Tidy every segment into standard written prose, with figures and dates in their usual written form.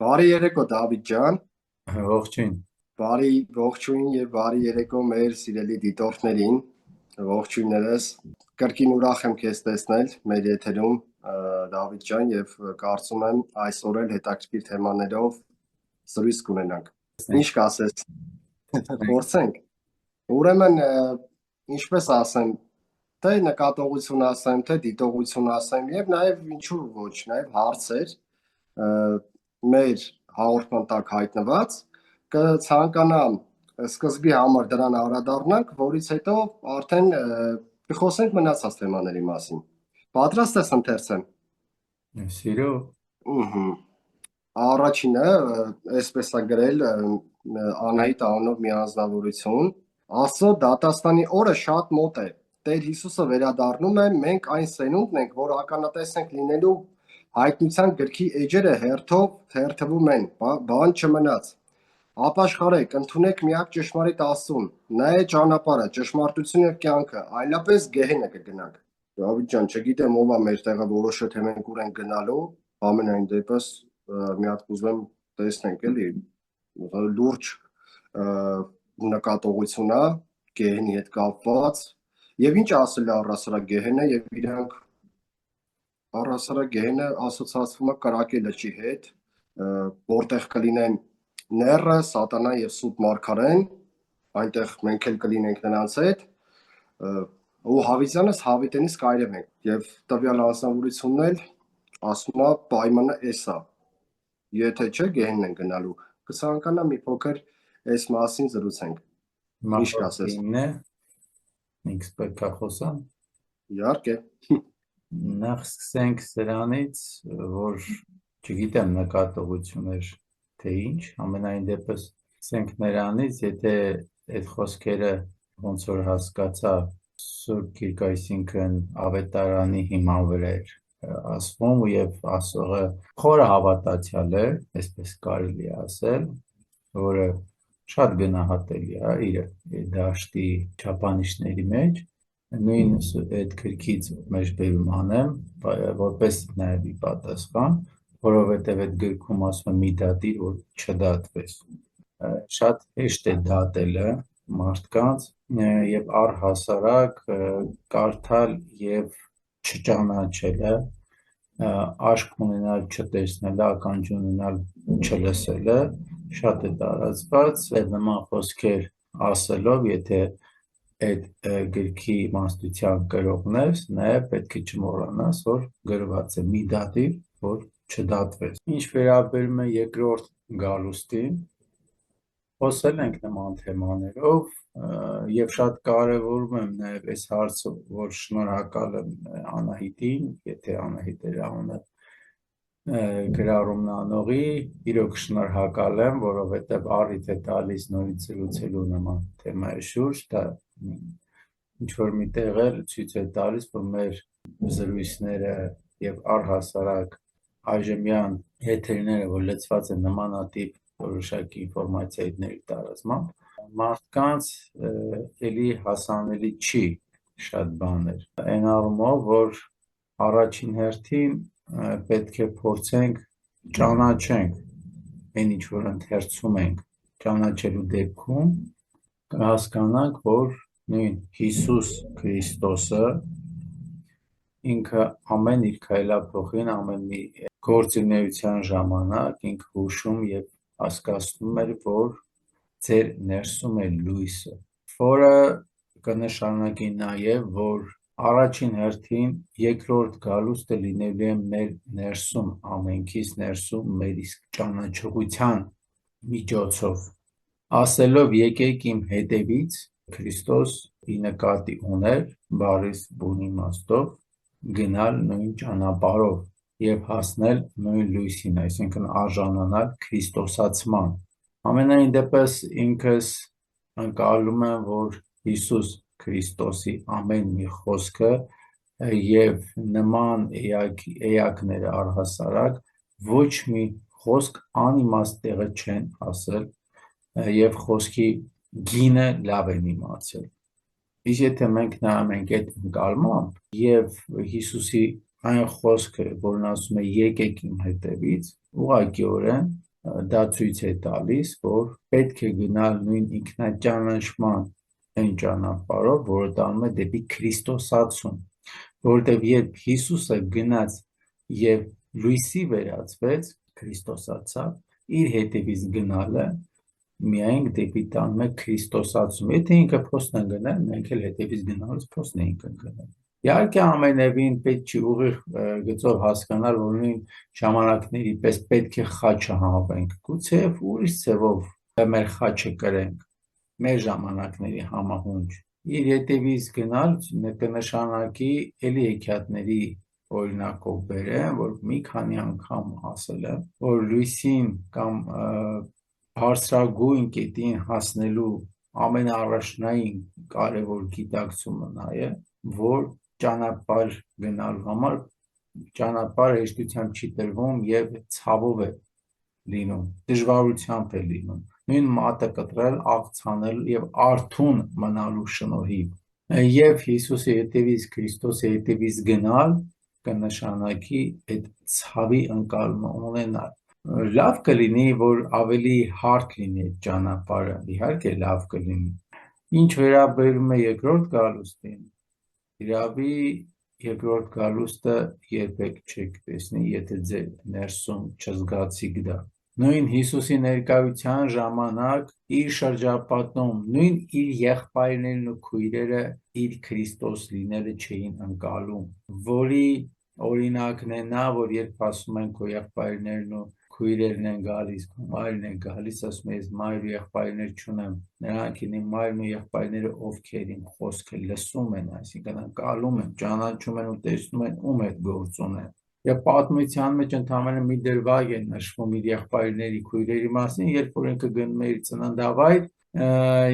Բարի երեկո Դավիթ ջան, Ողջույն։ բարի ողջույն եւ բարի երեկո մեր սիրելի դիտողներին։ Ողջույններս։ Կրկին ուրախ եմ քեզ տեսնել մեր եթերում, Դավիթ ջան, եւ կարծում եմ այսօր էլ հետաքրքիր թեմաներով զրույց կունենանք։ Ինչ Տեսնենք, կասես, տեսնենք։ փորձենք։ Ուրեմն, ինչպես ասեմ, թե նկատողություն ասեմ, թե դիտողություն ասեմ եւ նաեւ ինչու ոչ, նաեւ հարցեր մեր հաղորդման տակ հայտնված կցանկանամ սկզբի համար դրան անդրադառնանք, որից հետո արդեն կխոսենք մնացած թեմաների մասին։ Պատրաստ ես ընթերցեմ։ Սիրո, Ահա։ Առաջինը, այսպես է գրել Անահիտ անունով մի անձնավորություն. Աստծո դատաստանի օրը շատ մոտ է։ Տեր Հիսուսը վերադառնում է, մենք այն սերունդն ենք, որ ականատես ենք լինելու հայտնության գրքի էջերը հերթով հերթվում են, բան չմնաց։ Ապաշխարեք, ընդունեք միակ ճշմարիտ Աստծուն, նա է ճանապարհը, ճշմարտությունը եւ կյանքը, այլապես գեհենը կգնաք։ Դավիթ ջան, չգիտեմ ով է մեր տեղը որոշը թե մենք ուր ենք գնալու, ամենայն դեպս մի հատ կուզեմ տեսնենք էլի լուրջ նկատողություն է գեհենի հետ կապված եւ ինչ ասել է առասարակ գեհենը եւ իրանք առասարակ գեհենը ասոցացվում է կրակե լճի հետ, որտեղ կլինեն Ները, Սատանան եւ Սուտ Մարգարեն, այնտեղ մենք էլ կլինենք նրանց հետ, ու Հավիտյանս Հավիտենից կայրեմ ենք եւ տվյալ անձնավորությունն էլ ասում է պայմանը էսա։ Եթե չէ գեհենն են գնալու։ Կցանկանա մի փոքր այս մասին զրուցենք։ Ինչ կասես։ մախոցինն է, ինքս պետք է խոսամ։ Իհարկե։ Նախ սկսենք սրանից, որ չգիտեմ նկատողություններ թե ինչ, ամենայն դեպս սկսենք նրանից, եթե այդ խոսքերը ոնց որ հասկացա Սուրբ Գիրք, այսինքն ավետարանի հիման վրա էր ասվում եւ ասողը խորը հավատացյալ է, այսպես կարելի է ասել, որը շատ գնահատելի է իր դաշտի չափանիշների մեջ, նույն այդ գրքից մեջբերում անեմ, որպես նաև ի պատասխան, որովհետև այդ գրքում ասում է մի դատիր, որ չդատվես։ Շատ հեշտ է դատելը մարդկանց եւ առհասարակ կարդալ եւ չճանաչելը, աշկ ունենալ չտեսնելը, ականջ ունենալ չլսելը շատ է տարածված, նման խոսքեր ասելով, եթե այդ գրքի իմաստության կրողն ես, նաև պետք է չմոռանաս, որ գրված է մի դատիր, որ չդատվես։ Ինչ վերաբերում է երկրորդ գալուստին, խոսել ենք նման թեմաներով եւ շատ կարեւորում եմ նաեւ այս հարցը, որ շնորհակալ եմ Անահիտին, եթե Անահիտ էր անունը գրառումն անողի, իրոք շնորհակալ եմ, որովհետեւ առիթ է տալիս նորից զրուցելու նման թեմայի շուրջ, դա ինչ որ միտեղ էլ ցույց է տալիս, որ մեր զրույցները եւ առհասարակ այժմյան եթերները, որ լցված են նմանատիպ որոշակի ինֆորմացիաների տարածմամբ, մարդկանց էլի հասանելի չի շատ բաներ։ Այն առումով, որ առաջին հերթին պետք է փորձենք ճանաչենք այն ինչ որ ընթերցում ենք, ճանաչելու դեպքում կհասկանանք, որ նույն Հիսուս Քրիստոսը ինքը ամեն իր քայլափոխին, ամեն մի գործունեության ժամանակ ինքը հուշում եւ հասկացնում էր, որ ձեր ներսում է լույսը, որը կնշանակի նաեւ, որ առաջին հերթին երկրորդ գալուստը լինելու է մեր ներսում, ամենքից ներսում մեր իսկ ճանաչողության միջոցով, ասելով եկեք իմ հետևից, Քրիստոս ի նկատի ուներ բառից բուն իմաստով գնալ նույն ճանապարհով եւ հասնել նույն լույսին, այսինքն արժանանալ քրիստոսացման։ Ամենայն դեպս ինքս ընկալում եմ, որ Հիսուս Քրիստոսի ամեն մի խոսքը եւ նման էակները առհասարակ ոչ մի խոսք անիմաստ տեղը չեն ասել եւ խոսքի գինը լավ են իմացել։ Իսկ եթե մենք նայում ենք այդ ընկալմամբ եւ Հիսուսի այն խոսքը, որն ասում է եկեք իմ հետևից, ուղղակիորեն դա ցույց է տալիս, որ պետք է գնալ նույն ինքնաճանաչման այն ճանապարհով, որը տանում է դեպի քրիստոսացում, որովհետև երբ Հիսուսը գնաց եւ լույսի վերածվեց, քրիստոսացավ, իր հետևից գնալը միայն դեպի տանում է քրիստոսացում։ Եթե ինքը փոստն է գնել, մենք էլ հետևից գնալուց փոստն ենք գնել։ Իհարկե ամենևին պետք չի ուղիղ գծով հասկանալ, որ նույն ժամանակների պես պետք է խաչը հանվենք, գուցե ուրիշ ձևով մեր խաչը կրենք, մեր ժամանակների համահունչ։ Իր հետևից գնալ կնշանակի էլի հեքիաթների օրինակով բերեմ, որ մի քանի անգամ ասել եմ, որ լույսին կամ բարձրագույն կետին հասնելու ամենաառաջնային կարևոր գիտակցումը նա է, որ ճանապարհ գնալու համար ճանապարհը հեշտությամբ չի տրվում եւ ցավով է լինում, դժվարությամբ է լինում, նույն մատը կտրել, աղցանել եւ արթուն մնալու շնորհիվ։ Եվ Հիսուսի հետևից, Քրիստոսի հետևից գնալ կնշանակի այդ ցավի ընկալումը ունենալ։ Լավ կլինի, որ ավելի հարթ լինի այդ ճանապարհը, իհարկե լավ կլինի։ Ինչ վերաբերում է երկրորդ գալուստին, իրավի երկրորդ գալուստը երբեք չեք տեսնի, եթե ձեր ներսում չզգացիք դա։ Նույն Հիսուսի ներկայության ժամանակ իր շրջապատում նույն իր եղբայրներն ու քույրերը իր Քրիստոս լինելը չէին ընկալում, որի օրինակն է նա, որ երբ ասում են քո եղբայրներն ու քույրերն են գալիս, քո մայրն է գալիս, ասում ես մայր ու եղբայրներ չունեմ, նրանք իմ մայրն ու եղբայրները ովքեր իմ խոսքը լսում են, այսինքն ընկալում են, ճանաչում են ու տեսնում են ում հետ գործ ունեն։ Եվ պատմության մեջ ընդհանրապես մի դրվագ է նշվում իր եղբայրների քույրերի մասին, երբ որ ինքը գնում է իր ծննդավայր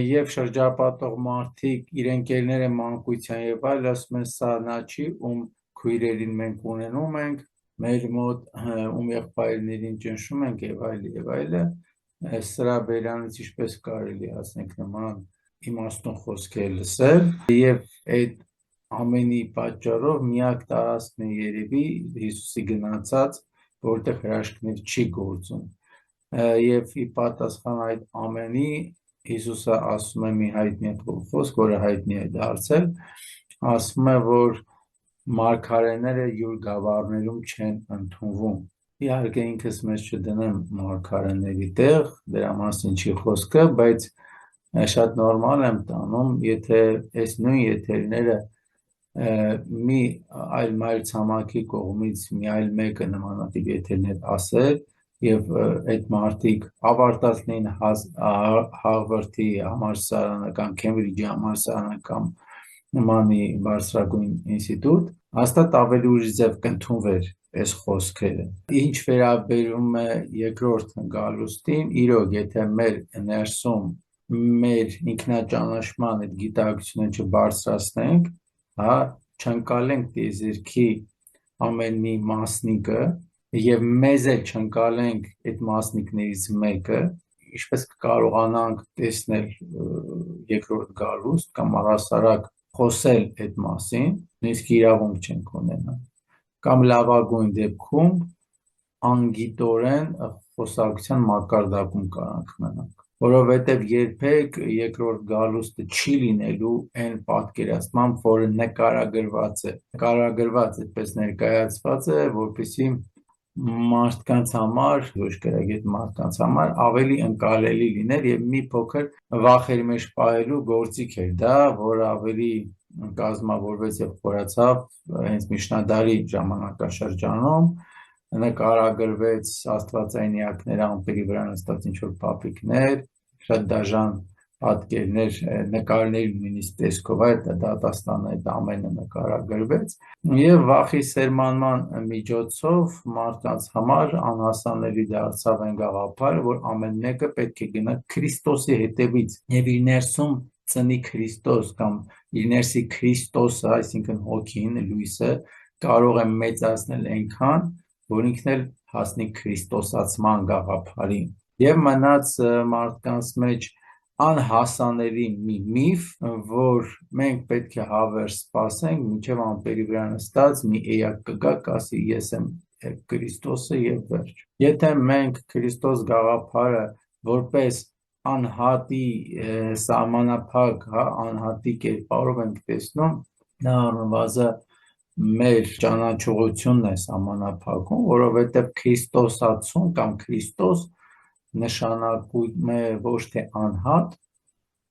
եւ շրջապատող մարդիկ իր ընկերները մանկության եւ այլ ասում են սա նա չի, ում քույրերին մենք ունենում ենք, մեր մոտ ում եղբայրներին ճնշում ենք եւ այլը, սրա բերանից ինչպես կարելի ասենք նման իմաստուն խոսքեր լսել եւ այդ ամենի պատճառով միակ տարածքն է երևի Հիսուսի գնացած, որտեղ հրաշքներ չի գործում։ Եվ ի պատասխան այդ ամենի Հիսուսը ասում է մի հայտնի խոսք, որը հայտնի է դարձել, ասում է, որ մարգարեները յուր գավառներում չեն ընդունվում։ Իհարկե ինքս մեզ չդնեմ մարգարեների տեղ, դրա մասին չի խոսքը, բայց շատ նորմալ եմ տանում, եթե այս նույն եթերները մի այլ մայրցամաքի կողմից մի այլ մեկը նմանատիպ եթերներ ասել եւ այդ մարդիկ ավարտած լինեն Հարվարդի համալսարանը կամ Քեմբրիջի համալսարանը կամ նման մի բարձրագույն ինստիտուտ, հաստատ ավելի ուրիշ ձև կընդունվեր այս խոսքերը։ Ինչ վերաբերում է երկրորդ գալուստին, իրոք եթե մեր ներսում մեր ինքնաճանաչման այդ գիտակցությունը չբարձրացնենք, հա, չընկալենք տիեզերքի ամեն մի մասնիկը եւ մեզ էլ չընկալենք այդ մասնիկներից մեկը, ինչպես կկարողանանք տեսնել երկրորդ գալուստ կամ առհասարակ խոսել այդ մասին, նույնիսկ իրավունք չենք ունենա, կամ լավագույն դեպքում անգիտորեն խոսակցության մակարդակում կարանք մնանք, որովհետև երբեք երկրորդ գալուստը չի լինելու այն պատկերացմամբ, որը նկարագրված է, այդպես ներկայացված է, որպեսզի մարդկանց համար, ոչ կրագետ մարդկանց համար ավելի ընկալելի լիներ եւ մի փոքր վախերի մեջ պահելու գործիք էր դա, որ ավելի կազմավորվեց եւ խորացավ հենց միջնադարի ժամանակաշրջանում, նկարագրվեց աստվածային էակներ ամպերի վրա նստած ինչ-որ պապիկներ, շատ դաժան պատկերներ, նկարներ նույնիսկ տեսքով այդ դատաստանը այդ ամենը նկարագրվեց եւ վախի սերմանման միջոցով մարդկանց համար անհասանելի դարձավ այն գաղափարը, որ ամեն մեկը պետք է գնա Քրիստոսի հետևից եւ իր ներսում ծնի Քրիստոս կամ իր ներսի Քրիստոսը, այսինքն հոգին, լույսը կարող է մեծացնել այնքան, որ ինքն էլ հասնի քրիստոսացման գաղափարին եւ մնաց մարդկանց մեջ անհասանելի մի միֆ, որ մենք պետք է հավերժ սպասենք, մինչև ամպերի վրա նստած մի էակ կգա, կասի ես եմ Քրիստոսը եւ վերջ։ Եթե մենք Քրիստոս գաղափարը որպես անհատի սահմանափակ, հա, անհատի կերպարով ենք տեսնում, նա առնվազն մեր ճանաչողությունն է սահմանափակում, որովհետև քրիստոսացում կամ Քրիստոս նշանակում է ոչ թե անհատ,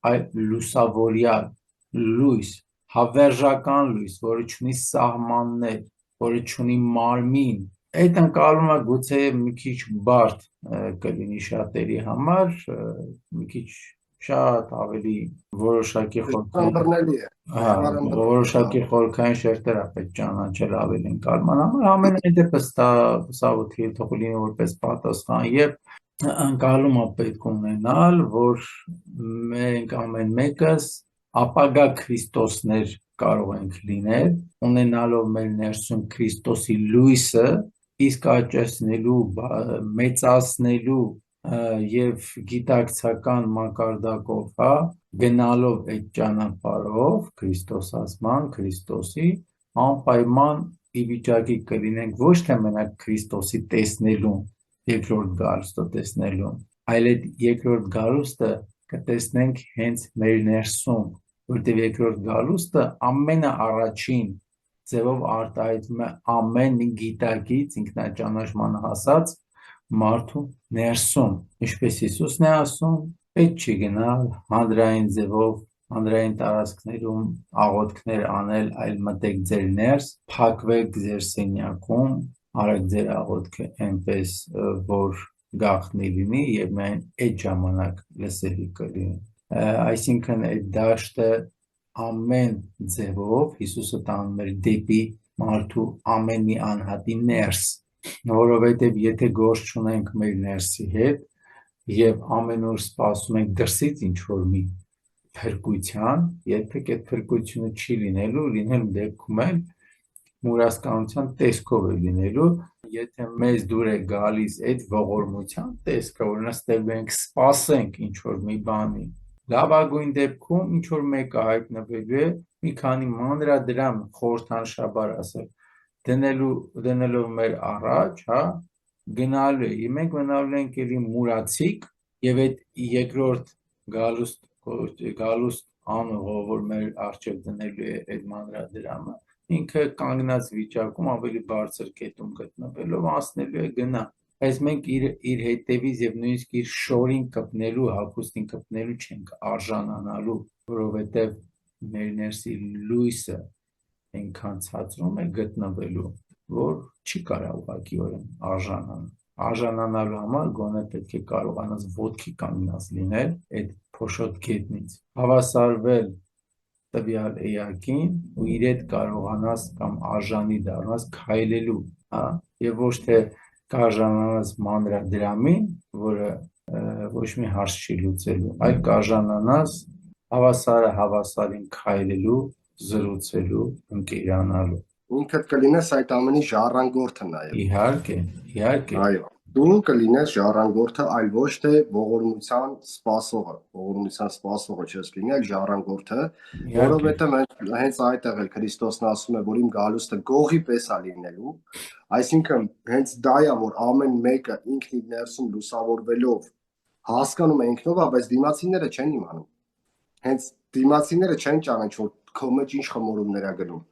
այլ լուսավորյալ, լույս, հավերժական լույս, որը չունի սահմաններ, որը չունի մարմին։ Այդ ընկալումը գուցե մի քիչ բարդ կլինի շատերի համար, մի քիչ շատ ավելի որոշակի Անդրնելի է։ որոշակի խորքային շերտեր է պետք ճանաչել ավելի ընկալման համար, ամենայն դեպս դա թող լինի որպես պատասխան եւ ընկալումը պետք ունենալ, որ մենք ամեն մեկս ապագա Քրիստոսներ կարող ենք լինել, ունենալով մեր ներսում Քրիստոսի լույսը, իսկ աճեցնելու, մեծացնելու եւ գիտակցական մակարդակով, հա, գնալով այդ ճանապարհով Քրիստոսացման, Քրիստոսի անպայման ի վիճակի կլինենք ոչ թե մենակ Քրիստոսի տեսնելուն, երկրորդ գալուստը տեսնելուն, այլ այդ երկրորդ գալուստը կտեսնենք հենց մեր ներսում, որտեղ երկրորդ գալուստը ամենաառաջին ձևով արտահայտվում է ամեն գիտակից ինքնաճանաչման հասած մարդու ներսում, ինչպես Հիսուսն է ասում, պետք չի գնալ հանրային ձևով, հանրային տարածքներում աղոթքներ անել, այլ մտեք ձեր ներս, փակվեք ձեր սենյակում, արեք ձեր աղոթքը այնպես, որ գաղտնի լինի եւ միայն այդ ժամանակ լսելի կլինի։ Այսինքն այդ դաշտը ամեն ձևով Հիսուսը տանում էր դեպի մարդու ամեն մի անհատի ներս, որովհետև եթե գործ չունենք մեր ներսի հետ եւ ամեն օր սպասում ենք դրսից ինչ որ մի փրկության, երբեք այդ փրկությունը չի լինելու դեպքում էլ մուրացկանության տեսքով է լինելու, եթե մեզ դուր է գալիս այդ ողորմության տեսքը, որ նստելու ենք, սպասենք ինչ որ մի բանի, լավագույն դեպքում ինչ որ մեկը հայտնվելու է, մի քանի մանրադրամ խորհրդանշաբար ասել, դնելով մեր առաջ, հա, գնալու է, մենք մնալու ենք էլի մուրացիկ եւ այդ երկրորդ գալուստ անողը, որ մեր առջև դնելու է այդ մանրադրամը, ինքը կանգնած վիճակում ավելի բարձր կետում գտնվելով անցնելու է գնա, բայց մենք իր հետևից եւ նույնիսկ իր շորին կպնելու, հագուստին կպնելու չենք արժանանալու, որովհետեւ մեր ներսի լույսը այնքան ցածրում է գտնվելու, որ չի կարող ուղղակիորեն արժանանալու համար գոնե պետք է կարողանաս ոտքի կանգնած լինել այդ փոշոտ գետնից, հավասարվել տվյալ էակին ու իր հետ կարողանաս կամ արժանի դառնաս քայլելու, հա, եւ ոչ թե կարժանանաս մանրադրամին, որը ոչ մի հարց չի լուծելու, այլ կարժանանաս հավասարին քայլելու, զրուցելու, ընկերանալու։ Ինքդ կլինես այդ ամենի ժառանգորդը նաև։ Իհարկե։ Այո, դու կլինես ժառանգորդը, այլ ոչ թե ողորմության սպասողը չես լինի, այլ ժառանգորդը, որովհետև հենց այդտեղ էլ Քրիստոսն ասում է, որ իմ գալուստը գողի պես է լինելու, այսինքն հենց դա է, որ ամեն մեկը ինքն իր ներսում լուսավորվելով հասկանում է ինքնով, բայց դիմացիները չեն իմանում։ Հենց դիմացիները չեն ճանաչում, որ քո մեջ ինչ խմորումներ է գնում։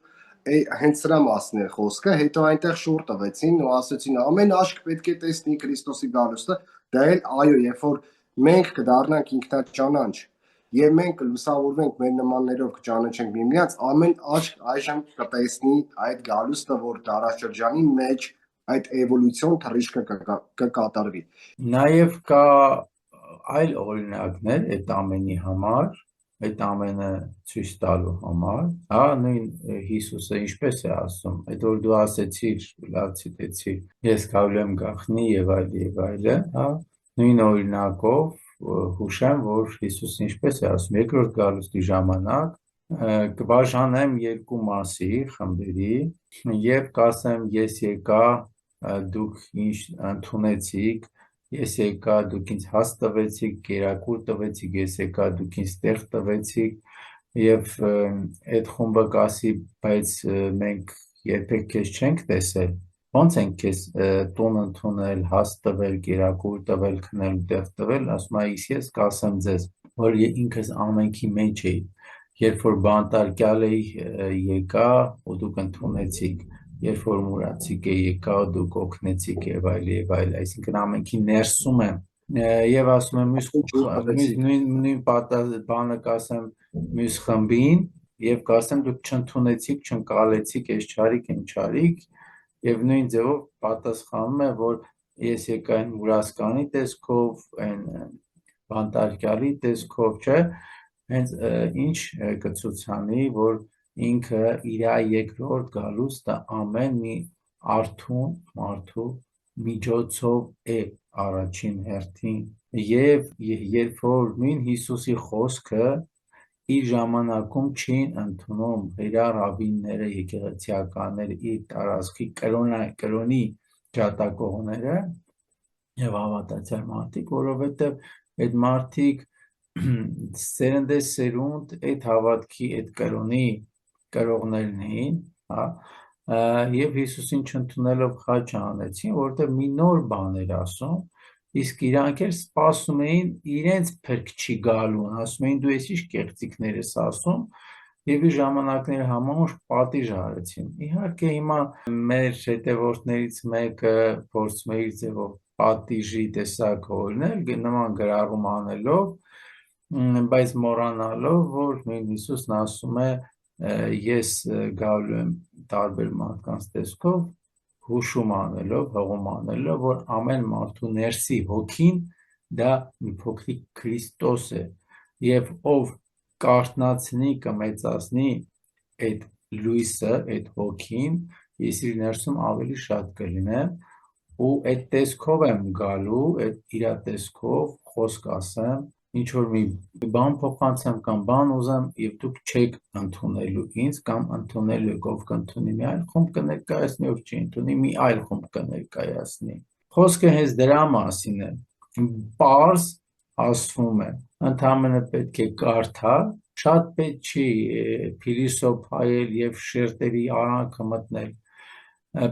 Հենց սրա մասն է խոսքը, հետո այնտեղ շուռ տվեցին ու ասեցին ամեն աշկ պետք է տեսնի Քրիստոսի գալուստը, դա էլ այո, երբ որ մենք կդառնանք ինքնաճանաչ եւ մենք կլուսավորվենք մեր նմաններով կճանաչենք միմյանց, ամեն աշկ այժմ կտեսնի այդ գալուստը, որ դարաշրջանի մեջ այդ էվոլյուցիոն թռիչքը կկատարվի։ Նաեւ կա այլ օրինակներ այդ ամենի համար, այդ ամենը ցույց տալու համար, հա, նույն Հիսուսը ինչպես է ասում, այդ որ դու ասեցիր, լավ ցիտեցիր, ես գալու եմ գախնի եւ այլն, հա, նույն օրինակով հուշեմ, որ Հիսուսը ինչպես է ասում, երկրորդ գալուստի ժամանակ կբաժանեմ երկու մասի խմբերի եւ կասեմ ես եկա, դուք ինչ ընդունեցիք, ես եկա, դուք ինձ հաց տվեցիք, կերակուր տվեցիք, ես եկա, դուք ինձ տեղ տվեցիք եւ այդ խումբը կասի, բայց մենք երբեք քեզ չենք տեսել, ոնց են քեզ տուն ընդունել, հաս տվել, կերակուր տվել, քնել տեղ տվել, ասում է ես կասեմ ձեզ, որ ինքս ամենքի մեջ էի, երբ որ բանտարկյալ էի եկա ու դուք ընդունեցիք, երբ որ մուրացիկ է եկա ու դուք օգնեցիք եւ այլ, այսինքն ամենքի ներսում եմ եւ ասում եմ նույն բանը կասեմ մյուս խմբին եւ կասեմ դուք չընդունեցիք, չընկալեցիք, այս չարիք, այն չարիք եւ նույն ձևով պատասխանում է, որ ես եկա այն մուրասկանի տեսքով, այն բանտարկյալի տեսքով, չէ, հենց ինչ կցուցանի, որ ինքը իր երկրորդ գալուստը ամեն մի արթուն մարդու միջոցով է առաջին հերթին եւ երբ որ նույն Հիսուսի խոսքը իր ժամանակում չէին ընդունում հերա ռաբինները, եկեղեցիականները, իր տարածքի կրոնի ջատագողները եւ հավատացյալ մարդիկ, որովհետեւ այդ մարդիկ սերնդեսերունդ այդ հավատքի, այդ կրոնի կրողներն էին, հա, եւ Հիսուսին չընդունելով խաչը անեցին, որովհետեւ մի նոր բան էր ասում, իսկ իրանք էլ սպասում էին իրենց փրկչի գալուն, ասում էին դու ես ինչ կեղծիքներ ես ասում, եւ իր ժամանակների համահունչ պատիժ արեցին։ Իհարկե հիմա մեր հետևորդներից մեկը փորձում է իր ձևով պատիժի տեսակ օրինել, նման գրառում անելով, բայց մոռանալով, որ նույն Հիսուսն ասում է ես գալու եմ տարբեր մարդկանց տեսքով, հուշում անելով, հղում անելով, որ ամեն մարդու ներսի հոգին դա մի փոքրիկ Քրիստոս է, եւ ով կարթնացնի, կմեծացնի այդ լույսը, այդ հոգին, ես իր ներսում ավելի շատ կլինեմ, ու այդ տեսքով եմ գալու, այդ իր տեսքով խոսք ասեմ, ինչ որ մի բան փոխանցեմ կամ բան ուզեմ եւ դուք չեք ընդունելու ինձ կամ ընդունելու եք, ով կընդունի մի այլ խումբ կներկայացնի, ով չի ընդունի մի այլ խումբ կներկայացնի։ Խոսքը հենց դրա մասին է։ Պարզ ասվում է, ընդհանրապես պետք է կարդալ, շատ պետք չի փիլիսոփայել եւ շերտերի արանքը մտնել։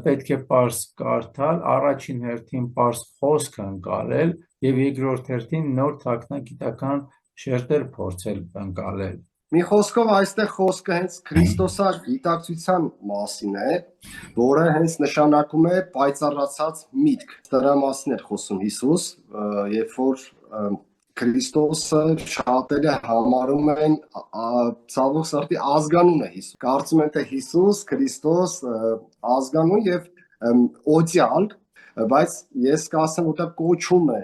Պետք է պարզ կարդալ, առաջին հերթին պարզ խոսք ընկալել եւ երկրորդ հերթին նոր թաքնագիտական շերտեր փորձել ընկալել։ Մի խոսքով այստեղ խոսքը հենց Քրիստոսա գիտակցության մասին է, որը հենց նշանակում է պայծառացած միտք։ Դրա մասին էր խոսում Հիսուս, երբ որ Քրիստոսը շատերը համարում են ցավոք սրտի ազգանուն է Հիսուս։ Կարծում են թե Հիսուս, Քրիստոս ազգանուն եւ օծյալ, բայց ես կասեմ, որտեղ կոչում է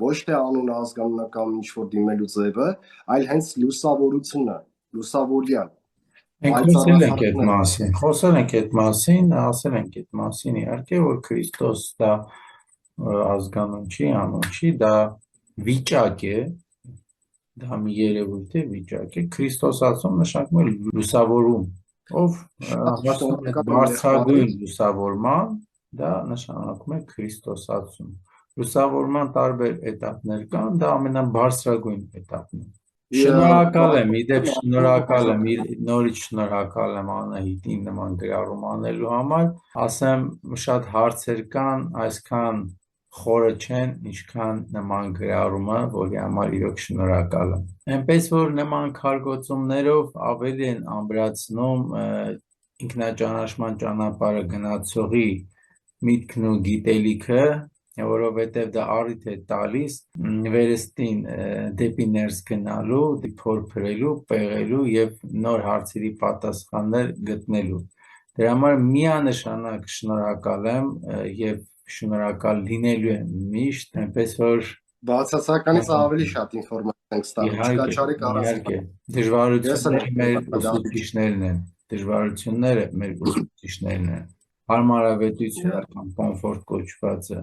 ոչ թե անուն ազգանունը կամ ինչ որ դիմելու ձևը, այլ հենց լուսավորությունը, լուսավորյալ։ Մենք խոսել ենք այդ մասին, ասել ենք այդ մասին, իհարկե, որ Քրիստոս դա ազգանուն չի, անուն չի, դա վիճակ է, դա մի երևույթ է, վիճակ է, Քրիստոսացում նշանակում է լուսավորում, ով հասնում է բարձրագույն լուսավորման, դա նշանակում է Քրիստոսացում։ Լուսավորման տարբեր էտապներ կան, դա ամենաբարձրագույն էտապն է։ Շնորհակալ եմ, իդեպ շնորհակալ եմ, նորից շնորհակալ եմ Անահիտին նման գրառում անելու համար, ասեմ շատ հարցեր կան, այսքան խորը չեն, ինչքան նման գրառումը, որի համար իրոք շնորհակալ եմ։ Այնպես որ նման քարգոծումներով ավելի են ամրացնում ինքնաճանաչման ճանապարհը գնացողի միտքն ու գիտելիքը, որովհետև դա առիթ է տալիս վերստին դեպի ներս գնալու, փորփրելու, պեղելու եւ նոր հարցերի պատասխաններ գտնելու։ Դրա համար միանշանակ շնորհակալ եմ եւ շնորհակալ լինելու եմ միշտ, այնպես որ բացասականից ավելի շատ ինֆորմացիա ենք ստանում, չկաչարի իհարկե, դժվարությունները մեր ուսուցիչներն են, դժվարությունները մեր ուսուցիչներն են, հարմարավետությունը կամ կոմֆորտ կոչվածը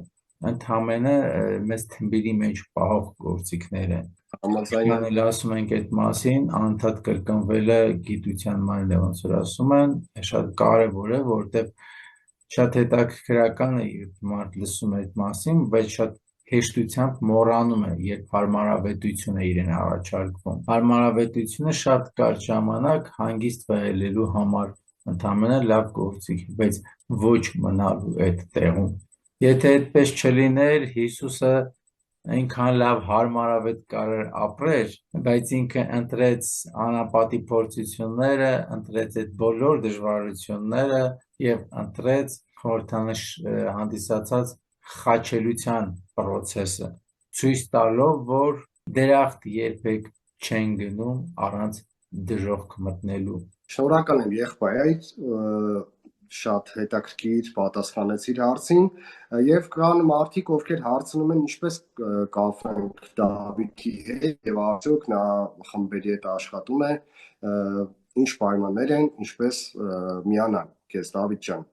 ընդհանրապես մեզ թմբիրի մեջ պահող գործիքներ են։ Համաձայն ասում ենք այդ մասին, անդադ կրկնվելը գիտության մանր է, ոնց որ ասում են, շատ կարևոր է, որովհետև շատ հետաքրքրական է, երբ մարդ լսում է այդ մասին, բայց շատ հեշտությամբ մոռանում է, երբ հարմարավետություն է իրեն առաջարկվում։ Հարմարավետությունը շատ կարճ ժամանակ հանգիստ վայելելու համար ընդհանրապես լավ գործիք, բայց ոչ մնալու այդ տեղում։ Եթե այդպես չլիներ, Հիսուսը այնքան լավ հարմարավետ կարեր ապրեր, բայց ինքը ընտրեց անապատի փորձությունները, ընտրեց այդ բոլոր դժվարությունները եւ ընտրեց խորհրդանշ հանդիսացած խաչելության process-ը, ցույց տալով, որ դերախտ երբեք չեն գնում առանց դժոխք մտնելու։ Շնորհակալ եմ եղբայր, շատ հետաքրքիր պատասխանեցիր հարցին եւ կան մարդիկ, ովքեր հարցնում են ինչպես կապվենք Դավիթի հետ եւ արդյոք նա խմբերի հետ աշխատում է, ինչ պայմաններ են, ինչպես միանալ։ Քեզ Դավիթ ջան,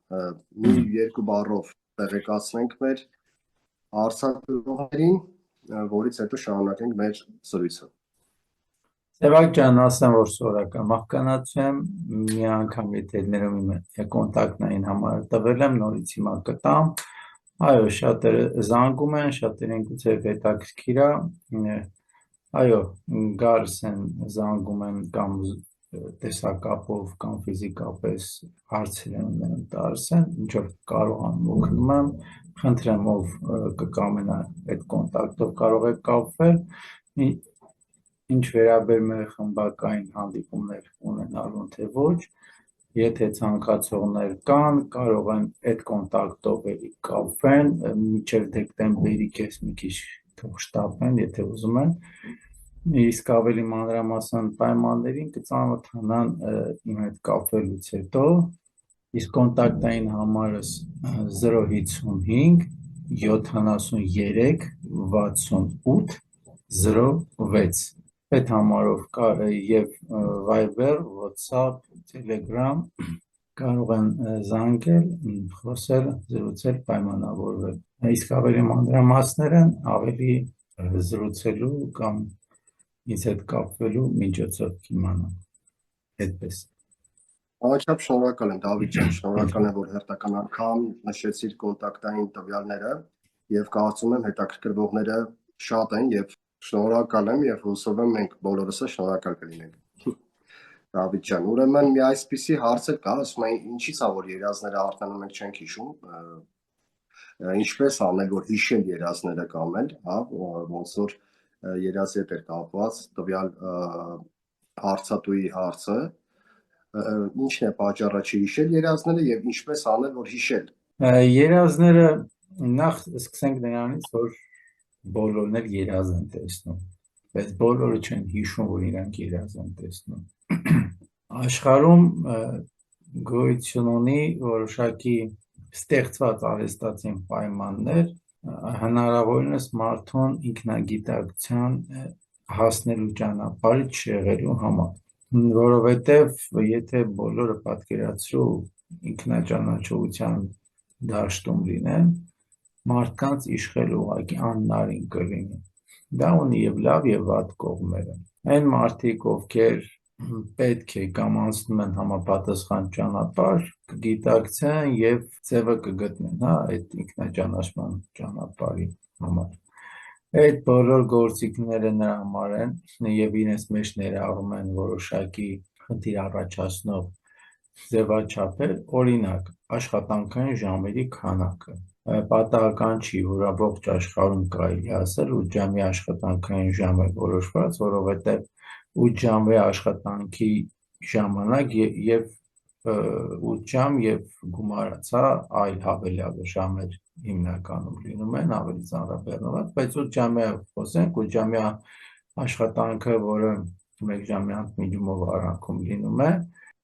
մի երկու բառով տեղեկացնենք մեր հարցակցողներին, որից հետո շարունակենք մեր զրույցը։ Սևակ ջան, ասեմ, որ սորական մահկանացու եմ, մի անգամ եթե ներում կոնտակտային համարը տվել եմ, նորից հիմա կտամ, այո, շատերը զանգում են, շատերին գուցե հետաքրքիր է, այո, գալիս են, զանգում են կամ տեսակապով կամ ֆիզիկապես հարցեր են տալիս են, ինչ որ կարող եմ օգնում եմ, խնդրեմ, ով կկամենա այդ կոնտակտով կարող եք կապվել, ինչ վերաբերում է խմբակային հանդիպումներ ունենալուն թե ոչ, եթե ցանկացողներ կան, կարող են այդ կոնտակտով էլի կապվեն, մինչև դեկտեմբերի կես մի քիչ թող շտապեն, եթե ուզում են, իսկ ավելի մանրամասն պայմաններին կծանոթանան իմ հետ կապվելուց հետո, իսկ կոնտակտային համարս 055 73 68 06 այդ համարով կա եւ Viber, WhatsApp, Telegram կարող են զանգել, խոսել, զրուցել, պայմանավորվել։ Իսկ ավելի մանրամասները ավելի զրուցելու կամ ինձ հետ կապվելու միջոցով կիմանան։ Այդպես։ Անչափ շնորհակալ եմ Դավիթ ջան, շնորհակալ եմ, որ հերթական անգամ նշեցիր կոնտակտային տվյալները եւ կարծում եմ հետաքրքրվողները շատ են եւ շնորհակալ եմ եւ հուսով եմ մենք բոլորս շնորհակալ կլինենք։ Դավիթ ջան, ուրեմն մի այսպիսի հարց կա, ասում են ինչի՞ց է որ երազները արդեն մենք չենք հիշում, ինչպես անել որ հիշել երազները կամել, հա, ոնց որ երազի հետ է կապված տվյալ հարցատուի հարցը, ինչն է պատճառը չհիշել երազները եւ ինչպես անել որ հիշել։ Երազները նախ սկսենք նրանից, որ բոլորն էլ երազ են տեսնում, բայց բոլորը չեն հիշում, որ իրանք երազ են տեսնում։ Աշխարհում գոյություն ունի որոշակի ստեղծված արհեստացին պայմաններ, հնարավորինս մարդուն ինքնագիտակցության հասնելու ճանապարհը չեղելու համար, որովհետև եթե բոլորը պատկերացրու ինքնաճանաչողության դաշտում լինեն, մարդկանց իշխել ուղղակի աննարին կլինի։ Դա ունի եւ լավ եւ վատ կողմերը։ Այն մարդիկ, ովքեր պետք է կամ անցնում են համապատասխան ճանապարհ, կգիտակցեն եւ ձևը կգտնեն, հա, այդ ինքնաճանաչման ճանապարհի համար։ Այդ բոլոր գործիքները նրա համար են եւ իրենց մեջ ներառում են որոշակի խնդիր առաջացնող ձևաչափեր, օրինակ, աշխատանքային ժամերի քանակը։ Պատահական չի, որ ամբողջ աշխարհում կարելի ասել 8 ժամի աշխատանքային ժամ է որոշված, որովհետեւ 8 ժամի աշխատանքի ժամանակ եւ 8 ժամ եւ գումարած, հա, այլ հավելյալ ժամեր հիմնականում լինում են ավելի ծանրաբեռնված, բայց 8 ժամյա խոսենք, 8 ժամյա աշխատանքը, որը 1 ժամյա միջումով արանքում լինում է,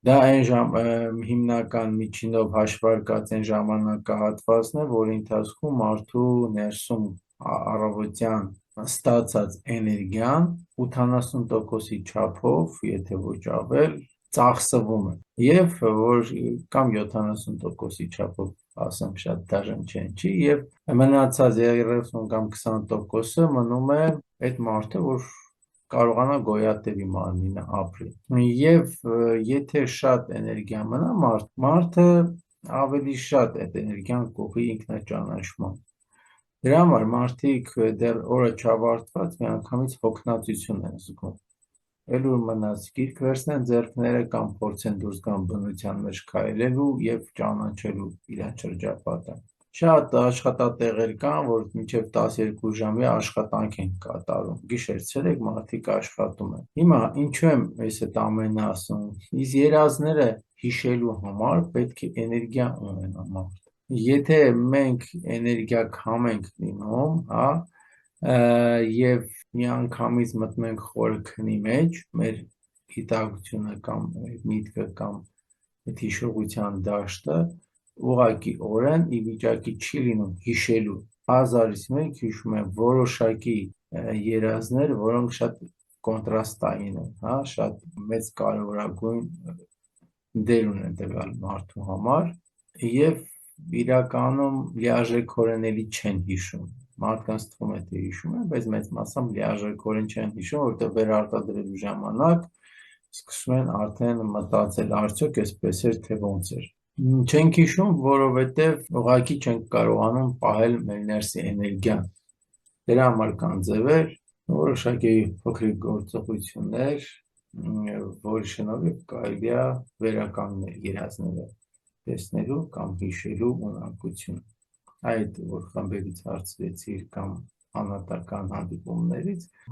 դա այն հիմնական միջինով հաշվարկած այն ժամանակահատվածն է, որի ընթացքում մարդու ներսում առավոտյան ստացած էներգիան 80%-ի չափով, եթե ոչ ավել, ծախսվում է եւ որ կամ 70%-ի չափով, ասեմ շատ դաժան չի, եւ մնացած 30 կամ 20%-ը մնում է այդ մարդը, որ կարողանա գոյատևի մարմինը ապրի։ Եվ եթե շատ էներգիա մնա մարդը ավելի շատ այդ էներգիան կուղղի ինքնաճանաչման։ Դրա համար մարդիկ դեռ օրը չավարտված միանգամից հոգնածություն են զգում։ Ելուր մնաց գիրք վերցնեն ձեռքները կամ փորձեն դուրս գան բնության մեջ քայլելու եւ ճանաչելու իրենց շրջապատը։ Շատ աշխատատեղեր կան, որ մինչև 12 ժամյա աշխատանք են կատարում։ Գիշեր-ցերեկ մարդիկ աշխատում են։ Հիմա ինչու եմ ես այդ ամենը ասում։ Իս երազները հիշելու համար պետք է էներգիա ունենա մարդ։ Եթե մենք էներգիա քամենք լինում, հա, եւ միանգամից մտնենք խորը քնի մեջ, մեր հիտակությունը կամ միտքը կամ այդ հիշողության դաշտը ուղղակի օրեն ի վիճակի չի լինում հիշելու։ Հազարից մեկ հիշում եմ որոշակի երազներ, որոնք շատ կոնտրաստային են, հա, շատ մեծ կարևորագույն դեր ունեն տվյալ մարդու համար եւ իրականում լիարժեքորեն էլի չեն հիշում։ Մարդկանց թվում է թե հիշում են, բայց մեծ մասամբ լիարժեքորեն չեն հիշում, որտեղ վերարտադրելու ժամանակ սկսում են արդեն մտածել, արդյոք այսպես էր, թե ոնց էր։ Չենք հիշում, որովհետև ուղղակի չենք կարողանում պահել մեր ներսի էներգիան։ Դրա համար կան ձևեր, որոշակի փոքրիկ գործողություններ, որի շնորհիվ կարելի է վերականգնել երազները տեսնելու կամ հիշելու ունակություն։ Այդ որ խմբերից հարցրեցիր կամ անհատական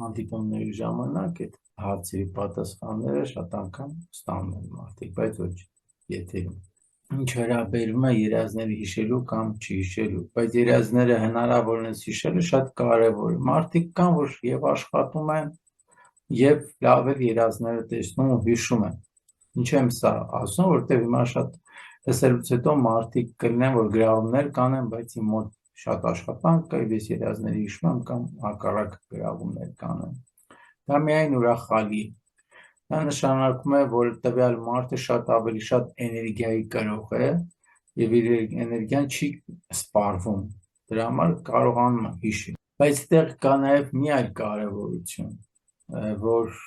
հանդիպումների ժամանակ այդ հարցերի պատասխանները շատ անգամ ստանում են մարդիկ, բայց ոչ եթերում։ Ինչ վերաբերում է երազների հիշելու կամ չհիշելու, բայց երազները հնարավորինս հիշելը շատ կարևոր է։ Մարդիկ կան, որ եւ աշխատում են, եւ լավ էլ երազները տեսնում ու հիշում են։ Ինչ եմ սա ասում, որտեղ հիմա շատ տեսելուց հետո մարդիկ կլինեն, որ գրառումներ կանեն, բայց իմ մոտ շատ աշխատանք կա, ես երազների հիշում եմ կամ հակառակ գրառումներ կանեն։ Դա միայն ուրախալի է։ Դա նշանակում է, որ տվյալ մարդը շատ ավելի շատ էներգիայի կրող է եւ իր էներգիան չի սպառվում։ Դրա համար կարողանում է հիշել։ Բայց այդտեղ կա նաեւ մի այլ կարեւորություն, որ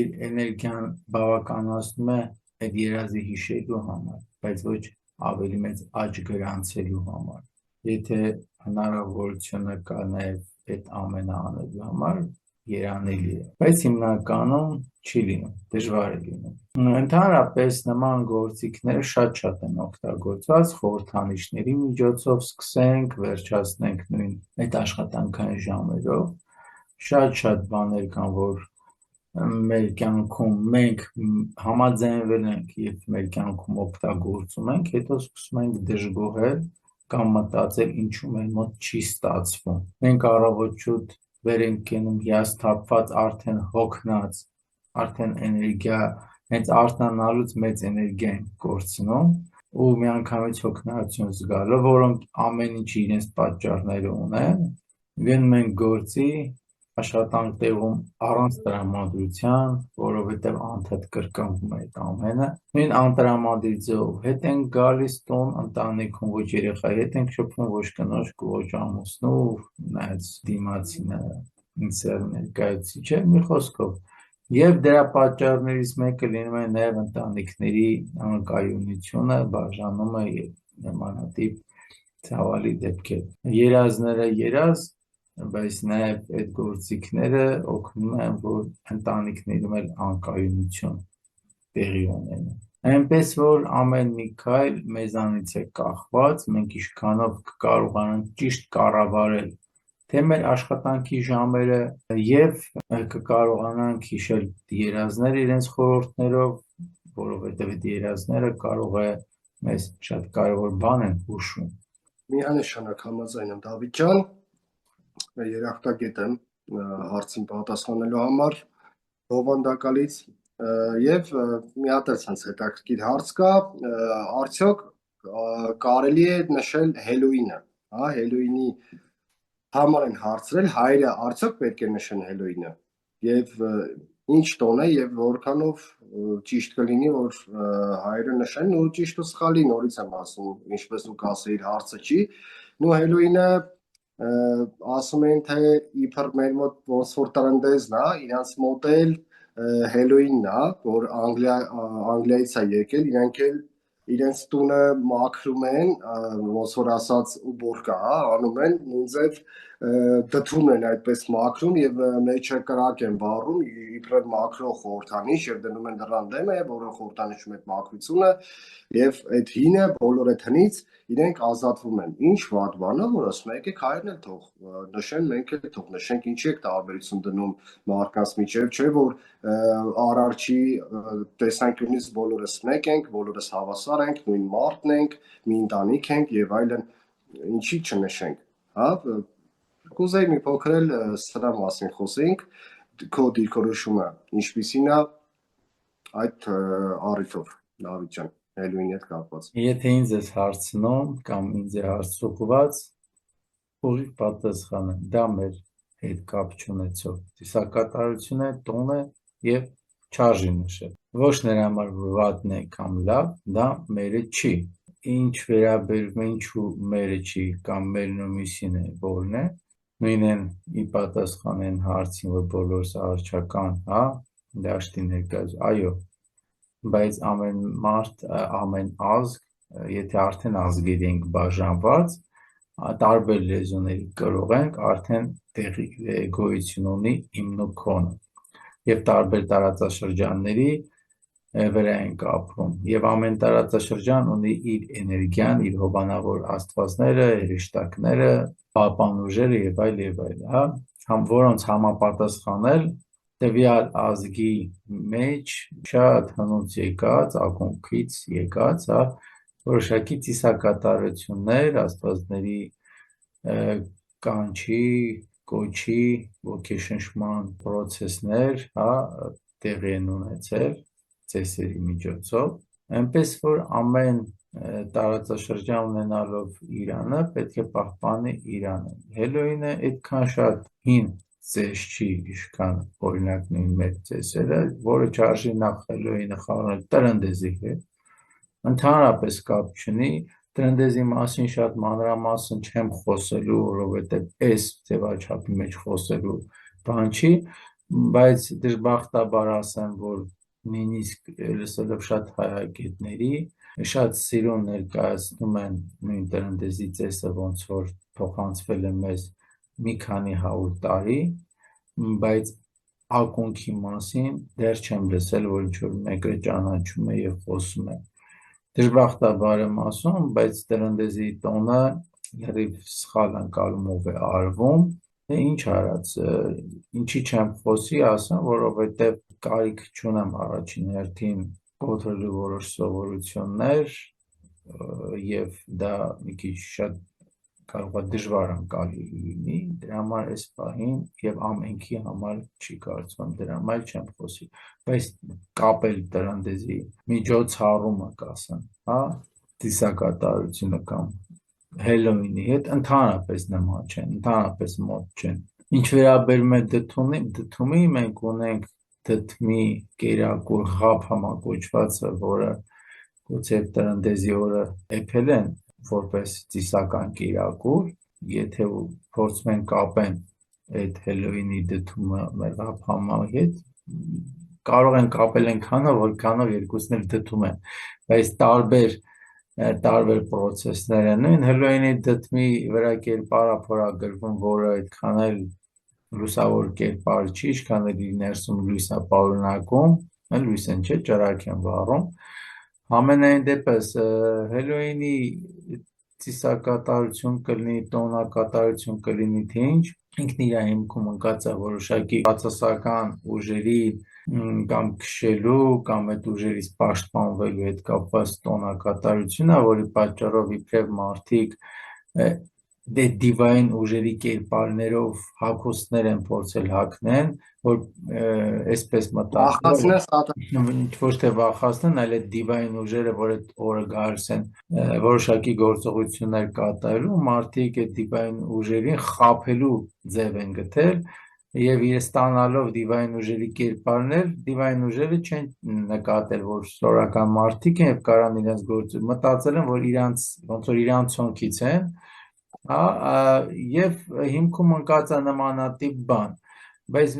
իր էներգիան բավականացնում է այդ երազի հիշելու համար, բայց ոչ ավելի մեծ աճ գրանցելու համար։ Եթե հնարավորությունը կա նաեւ այդ ամենը անելու համար, երանելի է, բայց հիմնականում չի լինում, դժվար է լինում։ Ընդհանրապես նման գործիքները շատ են օգտագործված խորհրդանիշների միջոցով սկսենք, վերջացնենք նույն այդ աշխատանքային ժամերով։ Շատ բաներ կան, որ մեր կյանքում մենք համաձայնվել ենք եւ մեր կյանքում օգտագործում ենք, հետո սկսում ենք դժգոհել կամ մտածել ինչու մեր մոտ չի ստացվում։ Մենք առավոտ շուտ վեր ենք կենում հիասթափված, արդեն հոգնած, արդեն էներգիա, հենց արթնանալուց մեծ էներգիա ենք կորցնում ու միանգամից հոգնածություն զգալով, որոնք ամեն ինչի իրենց պատճառները ունեն, գնում ենք գործի, աշխատանք տեղում առանց տրամադրության, որովհետև անդադ կրկնվում է այդ ամենը, նույն անտրամադրի ձևով հետ ենք գալիս տուն, ընտանիքում ոչ երեխայի հետ ենք շփվում, ոչ կնոջ, ոչ ամուսնու, նայած դիմացինը ինձ ներկայացուցիչ է, մի խոսքով։ Եվ դրա պատճառներից մեկը լինում է նաև ընտանիքների անկայունությունը, բաժանումը եւ նմանատիպ ցավալի դեպքեր։ Երազները երազ, բայց նաև այդ գործիքները օգնում են, որ ընտանիքներում էլ անկայունություն տեղի ունենա։ Այնպես որ ամեն մի քայլ մեզանից է կախված, մենք ինչքանով կկարողանանք ճիշտ կառավարել թե մեր աշխատանքի ժամերը եւ կկարողանանք հիշել երազները իրենց խորհուրդներով, որովհետեւ այդ երազները կարող է մեզ շատ կարևոր բան են հուշում։ Միանշանակ համաձայն եմ Դավիթ ջան, երախտագետ եմ հարցին պատասխանելու համար բովանդակալից եւ մի հատ էլ հետաքրքիր հարց կա, արդյոք կարելի է նշել Հելոուինը, հա, Հելոուինի համար են հարցրել, հայրը արդյոք պետք է նշեն Հելոուինը եւ ինչ տոն է եւ որքանով ճիշտ կլինի որ հայրը նշեն ու ճիշտ ու սխալի նորից եմ ասում, ինչպես դուք ասեիք հարցը չի, նու Հելոուինը ասում են թե իբր մեր մոտ ոնց որ տրնդեզն է, իրանց մոտ էլ Հելոուինն է, որ Անգլիայից է եկել, իրանք էլ իրենց տունը մաքրում են, ոնց որ ասած ուբորկա, անում են նույնձև դդում են այդպես մաքրում եւ մեջը կրակ են վառում իբրև մաքրող խորհրդանիշ եւ դնում են դրան դեմը, որը խորհրդանիշում այդ մաքրությունը եւ այդ հինը բոլոր այդ հնից իրենք ազատվում են։ Ինչ վատ բանա, որ ասում եք, եկեք հայրն էլ թող նշեն, մենք էլ թող նշենք, ինչի եք տարբերություն դնում մարդկանց միջև, չէ՞ որ արարչի տեսանկյունից բոլորս մեկ ենք, բոլորս հավասար ենք, նույն մարդն ենք, մի ընտանիք ենք եւ այլն, ինչի չնշենք, հա։ Կուզեի մի փոքր էլ սրա մասին խոսենք, քո դիրքորոշումը ինչպիսին է այդ առիթով, Դավիթ ջան, Հելույնի հետ կապված։ Եթե ինձ ես հարցնում կամ ինձ է հարցուկված, ուղիղ պատասխանը դա մեր հետ կապ չունեցող ծիսակատարություն է, տոն է եւ չարժի նշել։ Ոչ նրա համար վատն է կամ լավ, դա մերը չի։ Ինչ վերաբերում է ինչու մերը չի կամ մերն ու մյուսին է, որն է, նույնն ի պատասխան են հարցին, որ բոլորս արարչական, հա, դաշտի ներկայացում, այո, բայց ամեն մարդ, ամեն ազգ, եթե արդեն ազգերի ենք բաժանված, տարբեր լեզուների կրող ենք, արդեն տեղի գոյություն ունի իմն ու քոնը եւ տարբեր տարածաշրջանների վրա ենք ապրում եւ ամեն տարածաշրջան ունի իր էներգիան, իր հովանավոր աստվածները, հրեշտակները, պահպան ուժերը եւ այլ, հա, որոնց համապատասխանել տվյալ ազգի մեջ շատ հնուց եկած, ակունքից եկած, հա, որոշակի ծիսակատարություններ, աստվածների կանչի, կոչի, ոգեշնչման process-ներ, հա, տեղի են ունեցել ծեսերի միջոցով, այնպես որ ամեն տարածաշրջան ունենալով Իրանը պետք է պահպանի Իրանը։ Հելոինը այդքան շատ հին ծես չի, ինչքան օրինակ նույն մեր ծեսերը, որը չարժի նախ Հելոինը խառնել տրնդեզի հետ, ընդհանրապես կապ չունի, տրնդեզի մասին շատ մանրամասն չեմ խոսելու, որովհետև այս ձևաչափի մեջ խոսելու բան չի, բայց դժբախտաբար ասեմ, որ նույնիսկ լսելով շատ հայագետների, շատ սիրուն ներկայացնում են նույն տրնդեզի ծեսը, ոնց որ փոխանցվել է մեզ մի քանի 100 տարի, բայց ակունքի մասին դեռ չեմ լսել, որ ինչ-որ մեկը ճանաչում է եւ խոսում է։ Դժբախտաբար եմ ասում, բայց տրնդեզի տոնը լրիվ սխալ ընկալումով է արվում, ինչ արած, ինչի չեմ խոսի, ասեմ, որովհետև կարիք չունեմ առաջին հերթին կոտրելու որոշ սովորություններ եւ դա մի քիչ շատ կարող է դժվար ընկալի լինի, դրա համար այս պահին եւ ամենքի համար չի կարծում, դրա համար չեմ խոսի, բայց կապել տրնդեզի միջոցառումը կասեմ, հա, ծիսակատարությունը կամ Հելոինի հետ ընդհանրապես նման չեն, ընդհանրապես մոտ չեն։ Ինչ վերաբերում է դդումի, մենք ունենք դդմի կերակուր ղափ համակոչվածը, որը գուցե տրնդեզի օրը էփել են որպես ծիսական կերակուր, եթե փորձում են կապեն այդ Հելոինի դդումը մեր ղափ համայի հետ, կարող են կապել այնքանով, որքանով երկուսն էլ դդում են, բայց տարբեր process-ներ են, նույն Հելոինի դդմի վրա կերպարա փորագրվում, որը այդքան էլ լուսավոր կերպար չի, ինչքան էլ իր ներսում լույս է պարունակում, լույս են չէ, ճրագ են վառում, համենայն դեպս Հելոինի ծիսակատարություն կլինի, տոնակատարություն կլինի, թե ինչ, ինքն իր հիմքում ընկած է որոշակի բացասական ուժերի կամ քշելու կամ այդ ուժերից պաշտպանվելու հետ կապված տոնակատարություն է, որի պատճառով իբրև մարդիկ դիվային ուժերի կերպարներով հագուստներ են փորձել հագնեն, որ այսպես մտածել, ոչ թե վախացնեն, այլ այդ դիվային ուժերը, որ այդ օրը գալիս են որոշակի գործողություններ կատարելու, մարդիկ այդ դիվային ուժերին խաբելու ձև են գտել եւ իրենց ստանալով դիվային ուժերի կերպարներ, դիվային ուժերը չեն նկատել, որ սովորական մարդիկ են եւ կարան իրենց գործ մտածել են, որ իրանց ոնց որ իրանց ցոնքից են, եւ հիմքում ընկած է նմանատիպ բան, բայց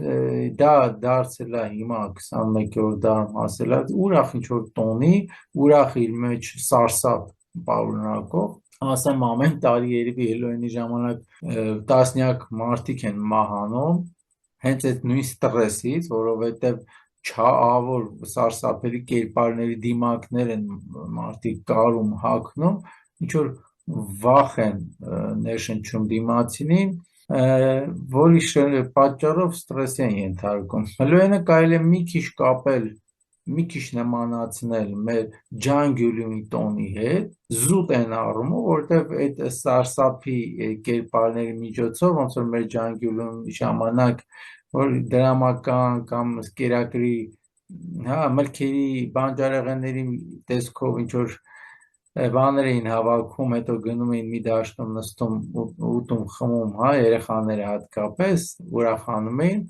դա դարձել է հիմա 21-րդ դարում հասել է ուրախ ինչ-որ տոնի, ուրախ իր մեջ սարսափ պարունակող, ասեմ ամեն տարի երևի Հելոյինի ժամանակ տասնյակ մարդիկ են մահանում հենց այդ նույն ստրեսից, որովհետև ահավոր սարսափելի կերպարների դիմակներ են մարդիկ կարում, հագնում, ինչ որ վախ են ներշնչում դիմացինին, որի պատճառով ստրեսի են ենթարկում։ Հելոյինը կարելի է մի քիչ կապել, մի քիչ նմանացնել մեր ջանգյուլյումի տոնի հետ, զուտ են առումով, որովհետև այդ սարսափի կերպարների միջոցով, ոնց որ մեր ջանգյուլյումի ժամանակ, որ դրամական կամ կերակրի, հա, մրգերի, բանջարեղենների տեսքով ինչ որ բաներ էին հավաքում, հետո գնում էին մի դաշտում նստում, ուտում, խմում, հա, երեխաները հատկապես ուրախանում էին,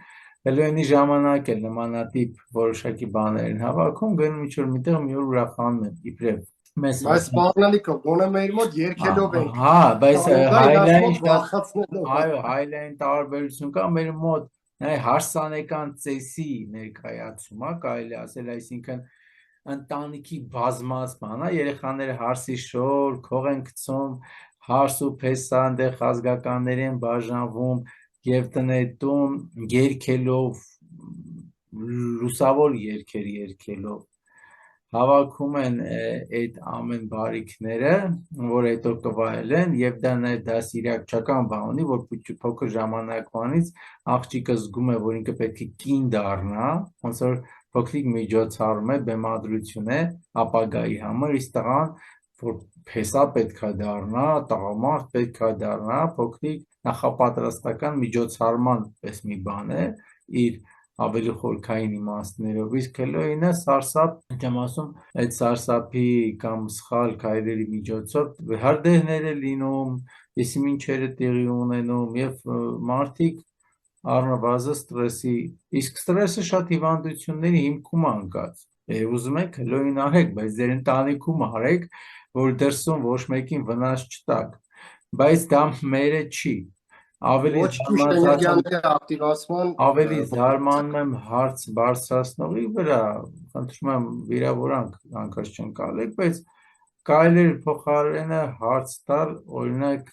Հելոյինի ժամանակ էլ նմանատիպ որոշակի բաներ են հավաքում, գնում ինչ-որ միտեղ մի օր ուրախանում են, իբրև մեզ Բայց սպառնալիքը գոնե մեր մոտ երկելով ենք հա, բայց հայլային վախացնելով։ այո, հայլային տարբերություն կա մեր մոտ հարսանեկան ծեսի ներկայացում, կարելի ասել, այսինքն ընտանիքի բազմացման, երեխաները հարսի շոր, քող են գցում, հարս ու փեսա այնտեղ ազգականներ են բաժանվում եւ տնետում երգելով լուսավոր երգեր երգելով հավաքում են այդ ամեն բարիքները, որ հետո կվայելեն եւ դա նաեւ դասիրակչական բան ունի, որ փոքր ժամանակվանից աղջիկը զգում է, որ ինքը պետք է կին դառնա, ոնց որ փոքրիկ միջոցառում է, բեմադրություն է ապագայի համար, իսկ տղան որ փեսա պետքա դառնա, տղամարդ պետքա դառնա, փոքրիկ նախապատրաստական միջոցառման պես մի բան է, իր ավելի խորքային իմաստներով, իսկ Հելոյինը սարսափ, չեմ ասում, այդ սարսափի կամ սխալ քայլերի միջոցով հրդեհներ է լինում, եսի ինչերը տեղի ունենում եւ մարդիկ առնվազն ստրեսի, իսկ ստրեսը շատ հիվանդությունների հիմքում անկած։ Ուզում եք Հելոյին արեք, բայց ձեր ընտանիքում արեք, որ դրսում ոչ մեկին վնաս չտաք, բայց դա մերը չի։ Ավելի Ոչ ճիշտ էներգիաների ակտիվացման ավելի զարմանում եմ հարց բարձրացնողի վրա, խնդրում եմ վիրավորանք անկած չընկալեք, բայց կարելի է փոխարենը հարց տալ, օրինակ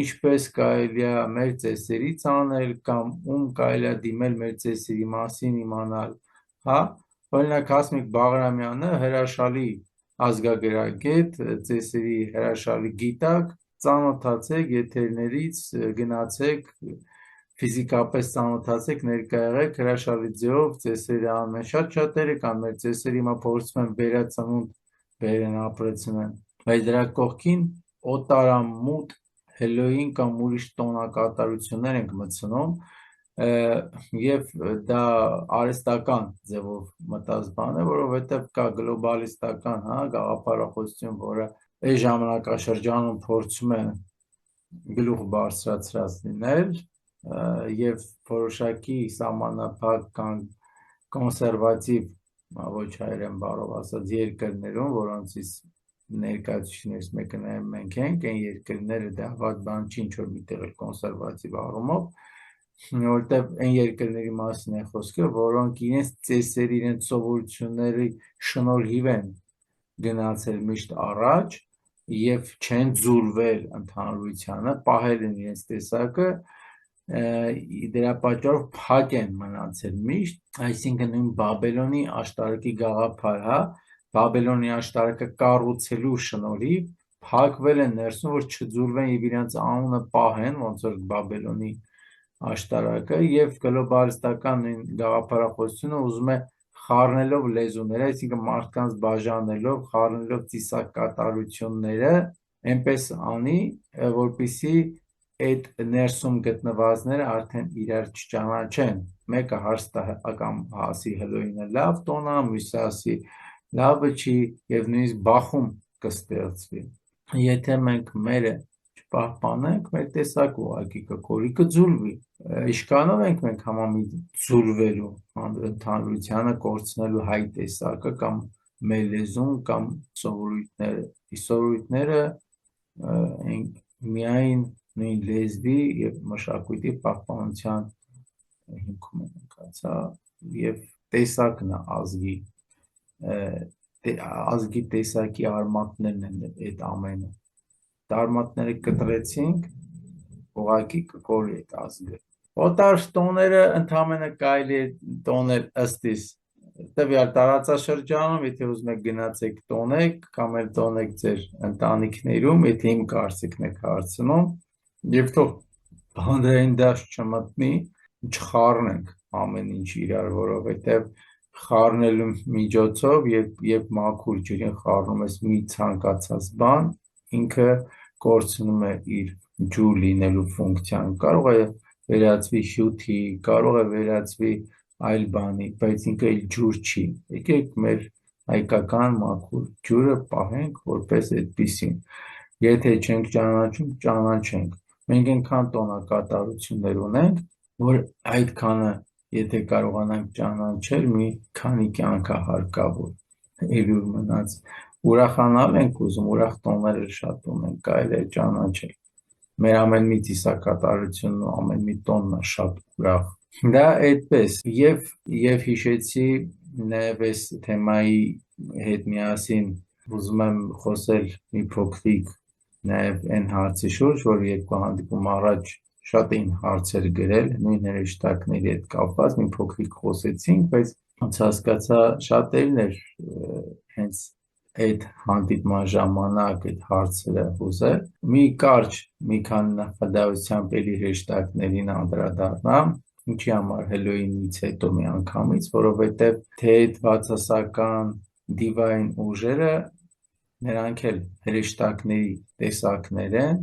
ինչպես կարելի է մեր ծեսերից անել կամ ում կարելի է դիմել մեր ծեսերի մասին իմանալ, հա, օրինակ Հասմիկ Բաղրամյանը հրաշալի ազգագրագետ, ծեսերի հրաշալի գիտակ, ծանոթացեք եթերներից, գնացեք ֆիզիկապես ծանոթացեք, ներկա եղեք, հրաշալի ձևով ծեսերը անում են շատ-շատերը կան մեր ծեսերը հիմա փորձում են վերածնունդ բերեն ապրեցնեն, բայց դրա կողքին օտարամուտ Հելոյին կամ ուրիշ տոնակատարություններ ենք մտցնում եւ դա արհեստական ձևով մտած բան է, որովհետեւ կա գլոբալիստական, հա, գաղափարախոսություն, որը այս ժամանակաշրջանում փորձում է գլուխ բարձրացրած լինել եւ որոշակի սահմանափակ կամ կոնսերվատիվ, ոչ հայերեն բառով ասած, երկրներում, որոնցից ներկայացուցիչներից մեկը նաեւ մենք ենք, այն երկրները դա վատ բան չի, ինչ որ միտեղ էլ կոնսերվատիվ առումով, որտեղ այն երկրների մասին է խոսքը, որոնք իրենց ծեսերի, իրենց սովորությունների շնորհիվ են գնացել միշտ առաջ եւ չեն ձուլվել ընդհանրությանը, պահել են իրենց տեսակը, դրա պատճառով փակ են մնացել միշտ, այսինքն նույն Բաբելոնի աշտարակի գաղափար, հա, Բաբելոնի աշտարակը կառուցելու շնորհիվ փակվել են ներսում, որ չձուլվեն եւ իրենց անունը պահեն, ոնց որ Բաբելոնի աշտարակը եւ գլոբալիստական գաղափարախոսությունը ուզում է խառնելով լեզուները, այսինքն մարդկանց բաժանելով, խառնելով ծիսակատարությունները, այնպես անի, որպեսզի այդ ներսում գտնվածները արդեն իրար չճանաչեն, մեկը հարստական հասի Հելոյինը լավ տոնա, մյուսը ասի լավը չի եւ նույնիսկ բախում կստեղծվի։ Եթե մենք մերը չպահպանենք, մեր տեսակ ուղղակի կկորի, կձուլվի։ Իշքանով ենք մենք համամիտ ձուլվելու, ընդհանրությանը կորցնելու հայ տեսակը կամ մեր լեզուն կամ սովորույթները։ Սովորույթները միայն նույն լեզվի եւ մշակույթի պահպանության հիմքում են ընկած, հա, եւ տեսակն է ազգի տեսակի արմատներն են այդ ամենը, դարմատները կտրեցինք, ուղղակի կկորի այդ ազգը։ Օտար տոները ընդհանրապես կարելի է տոնել ըստ իս տվյալ տարածաշրջանում, եթե ուզում եք գնացեք տոնեք, կամ էլ տոնեք ձեր ընտանիքներում, եթե իմ կարծիքն եք հարցնում, եւ թող հանրային դաշտ չմտնի, չխառնենք ամեն ինչ իրար, որովհետեւ խառնելու միջոցով եւ մաքուր ջրին խառնում ես մի ցանկացած բան, ինքը կորցնում է իր ջուր լինելու ֆունկցիան, կարող է վերածվի հյութի, կարող է վերածվի այլ բանի, բայց ինքը էլ ջուր չի։ Եկեք մեր հայկական մաքուր ջուրը պահենք որպես այդպիսին։ Եթե չենք ճանաչում, ճանաչենք։ Մենք այնքան տոնակատարություններ ունենք, որ այդքանը, եթե կարողանանք ճանաչել, մի քանի կյանք է հարկավոր։ Էլուր մնաց ուրախանալ ենք ուզում, ուրախ տոները շատ ունենք, կարելի է ճանաչել։ Մեր ամեն մի ծիսակատարությունն ու ամեն մի տոնն է շատ ուրախ։ Դա այդպես եւ հիշեցի նաեւ այս թեմայի հետ միասին ուզում եմ խոսել մի փոքրիկ նաեւ այն հարցի շուրջ, որ երկու հանդիպում առաջ շատ էին հարցեր գրել նույն հեշտակների հետ կապված, մի փոքրիկ խոսեցինք, բայց ոնց հասկացա շատերն էր հենց այդ հանդիպման ժամանակ այդ հարցերը ուզել։ Մի կարճ, մի քանի նախադասությամբ էլի հեշտակներին անդրադառնամ, ինչի համար Հելոյինից հետո մի անգամից, որովհետև թե այդ բացասական դիվային ուժերը նրանք էլ հրեշտակների տեսակներ են,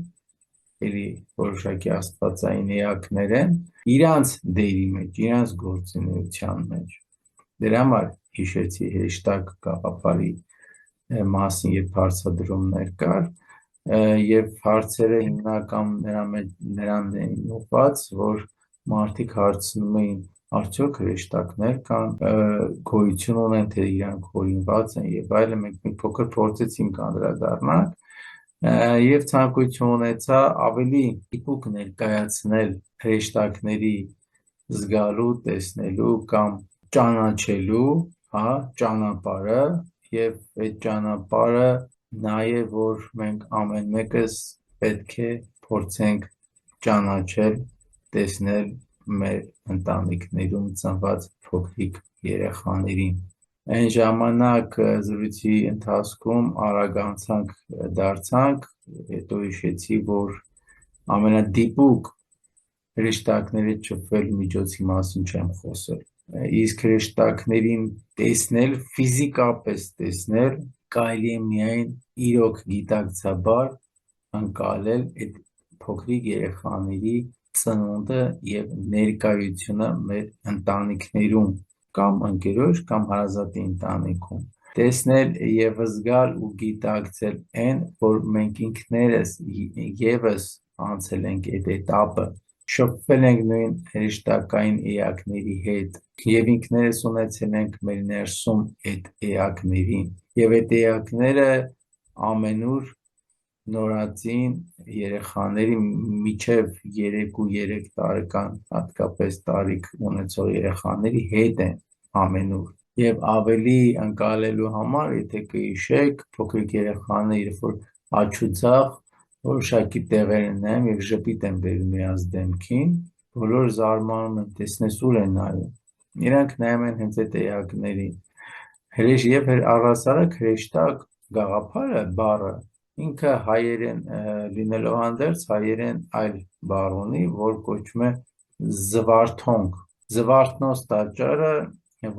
էլի որոշակի աստվածային էակներ են, իրանց դերի մեջ, իրանց գործունեության մեջ։ Դրա համար հիշեցի հեշտակ գաղափարի մասին, երբ հարցադրումներ կար, եւ հարցերը հիմնական նրան էին ուղղված, որ մարդիկ հարցնում էին, արդյոք հրեշտակներ կան, գոյություն ունեն, թե իրանք հորինված են եւ այլն, մենք մի փոքր փորձեցինք անդրադառնալ եւ ցանկություն ունեցա ավելի դիպուկ ներկայացնել հրեշտակների զգալու, տեսնելու կամ ճանաչելու, ճանապարհը եւ այդ ճանապարհը նաեւ որ մենք ամեն մեկս պետք է փորձենք ճանաչել, տեսնել մեր ընտանիքներում ծնված փոքրիկ երեխաներին։ Այն ժամանակ զրույցի ընթացքում արագ դարձանք, հետո հիշեցի, որ ամենադիպուկ հրեշտակների շփվելու միջոցի մասին չեմ խոսել։ Իսկ հրեշտակներին տեսնել, ֆիզիկապես տեսնել, կարելի է միայն իրոք գիտակցաբար ընկալել այդ փոքրիկ երեխաների ծնունդը եւ ներկայությունը մեր ընտանիքներում կամ ընկերոջ կամ հարազատի ընտանիքում, տեսնել եւ զգալ ու գիտակցել այն, որ մենք ինքներս եւս անցել ենք այդ этаպը, շփվել ենք նույն հրեշտակային էակների հետ եւ ինքներս ունեցել ենք մեր ներսում այդ էակներին եւ այդ էակները ամենուր նորածին երեխաների միջև 3 տարեկան հատկապես տարիք ունեցող երեխաների հետ են ամենուր եւ ավելի ընկալելու համար եթե կհիշեք փոքրիկ երեխաները երբ որ աչուձախ որոշակի տեղեր են նայում եւ ժպիտ են բերում իրաց դեմքին բոլոր զարմանում են տեսնես ուր են նայում իրանք նայում են հենց այդ էակներին եւ առհասարակ հրեշտակ գաղափարը բառը ինքը հայերեն լինելով հանդերձ հայերեն այլ բառ ունի որ կոչվում է զվարթոնք զվարթնոց տաճարը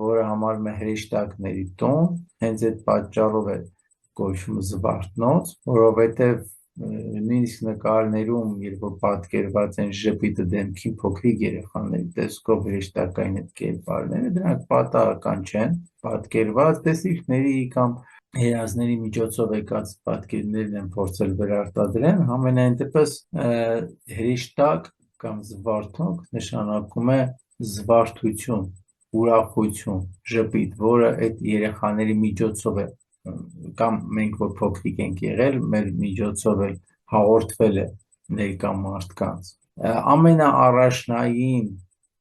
որը համարվում է հրեշտակների տուն հենց այդ պատճառով է կոչվում զվարթնոց որովհետեւ նույնիսկ նկարներում երբ որ պատկերված են ժպիտը դեմքին փոքրիկ երեխաների տեսքով հրեշտակային այդ կերպարները դրանք պատահական չեն պատկերված տեսիլքների կամ երազների միջոցով եկած պատկերներն են փորձել վերարտադրել համենայն դեպս հրեշտակ կամ զվարթոնք նշանակում է զվարթություն ուրախություն ժպիտ որը այդ երեխաների միջոցով է կամ մենք որ փոքրիկ ենք եղել մեր միջոցով է հաղորդվել է ներկա մարդկանց ամենաառաջնային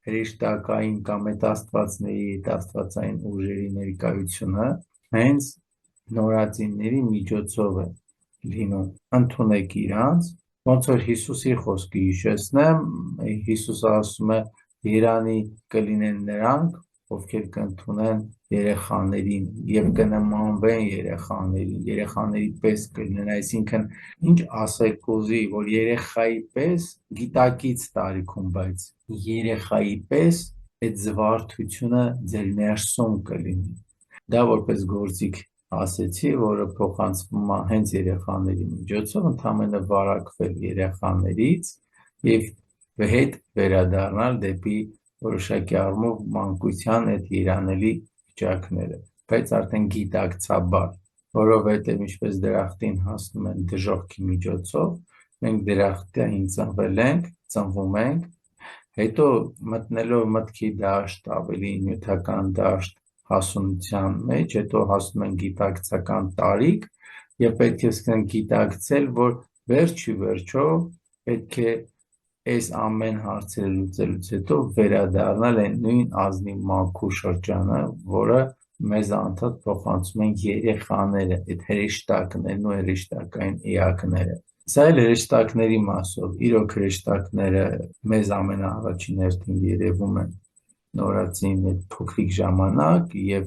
հրեշտակային կամ այդ աստվածային ուժերի ներկայությունը հենց նորածինների միջոցով է լինում, ընդունեք իրանց, ոնց որ Հիսուսի խոսքը հիշեցնեմ, Հիսուսը ասում է երանի կլինեն նրանք, ովքեր կընդունեն երեխաներին եւ կնմանվեն երեխաների պես կլինեն, այսինքն ինչ ասել կուզի, որ երեխայի պես գիտակից տարիքում, բայց երեխայի պես այդ զվարթությունը ձեր ներսում կլինի, դա որպես գործիք ասեցի, որը փոխանցվում է հենց երեխաների միջոցով, ընդհանրապես վարակվել երեխաներից եւ հետ վերադառնալ դեպի որոշակի առումով մանկության այդ երանելի վիճակները, բայց արդեն գիտակցաբար, որովհետև ինչպես դրախտին հասնում են դժոխքի միջոցով, մենք դրախտին ծնվում ենք, հետո մտնելով մտքի դաշտ, ավելի նյութական դաշտ հասունության մեջ, հետո հասնում են գիտակցական տարիք եւ պետք է սկսենք գիտակցել, որ վերջի վերջո պետք է այս ամեն հարցերը լուծելուց հետո վերադառնալ այն նույն ազնիվ մաքուր շրջանը, որը մեզ անդադ փոխանցում են երեխաները, այդ հրեշտակներն ու հրեշտակային էակները։ Սա էլ հրեշտակների մասով, իրոք հրեշտակները մեզ ամենաառաջին հերթին երևում են նորածին այդ փոքրիկ ժամանակ եւ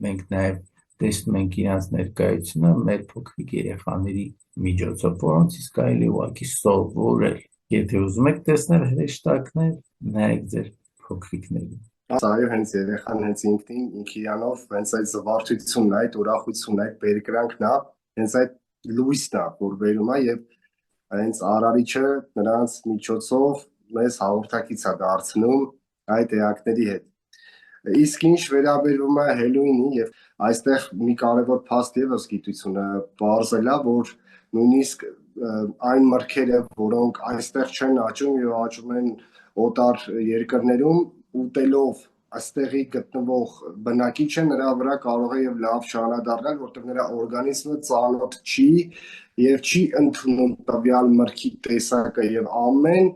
մենք նաեւ տեսնում ենք իրանց ներկայությունը մեր փոքրիկ երեխաների միջոցով, որոնցից կարելի է ուղղակի սովորել։ Եթե ուզում եք տեսնել հրեշտակներ, նայեք ձեր փոքրիկներին։ Այո, հենց երեխան հենց ինքը իրանով հենց այդ զվարթությունն, այդ ուրախությունն, այդ բերկրանքն է, հենց այդ լույսն է, որ վերում է եւ հենց Արարիչը նրանց միջոցով մեզ հաղորդակից է դարձնում այդ էակների հետ։ Իսկ ինչ վերաբերում է Հելույնին եւ այստեղ մի կարևոր փաստ եւս գիտությունը բարձել է, որ նույնիսկ այն մրգերը, որոնք այստեղ չեն աճում եւ աճում են օտար երկրներում, ուտելով այստեղի գտնվող բնակիչը նրա վրա կարող է եւ լավ շահանադառնալ, որտեղ նրա օրգանիզմը ծանոթ չի եւ չի ընդունում տվյալ մրգի տեսակը եւ ամեն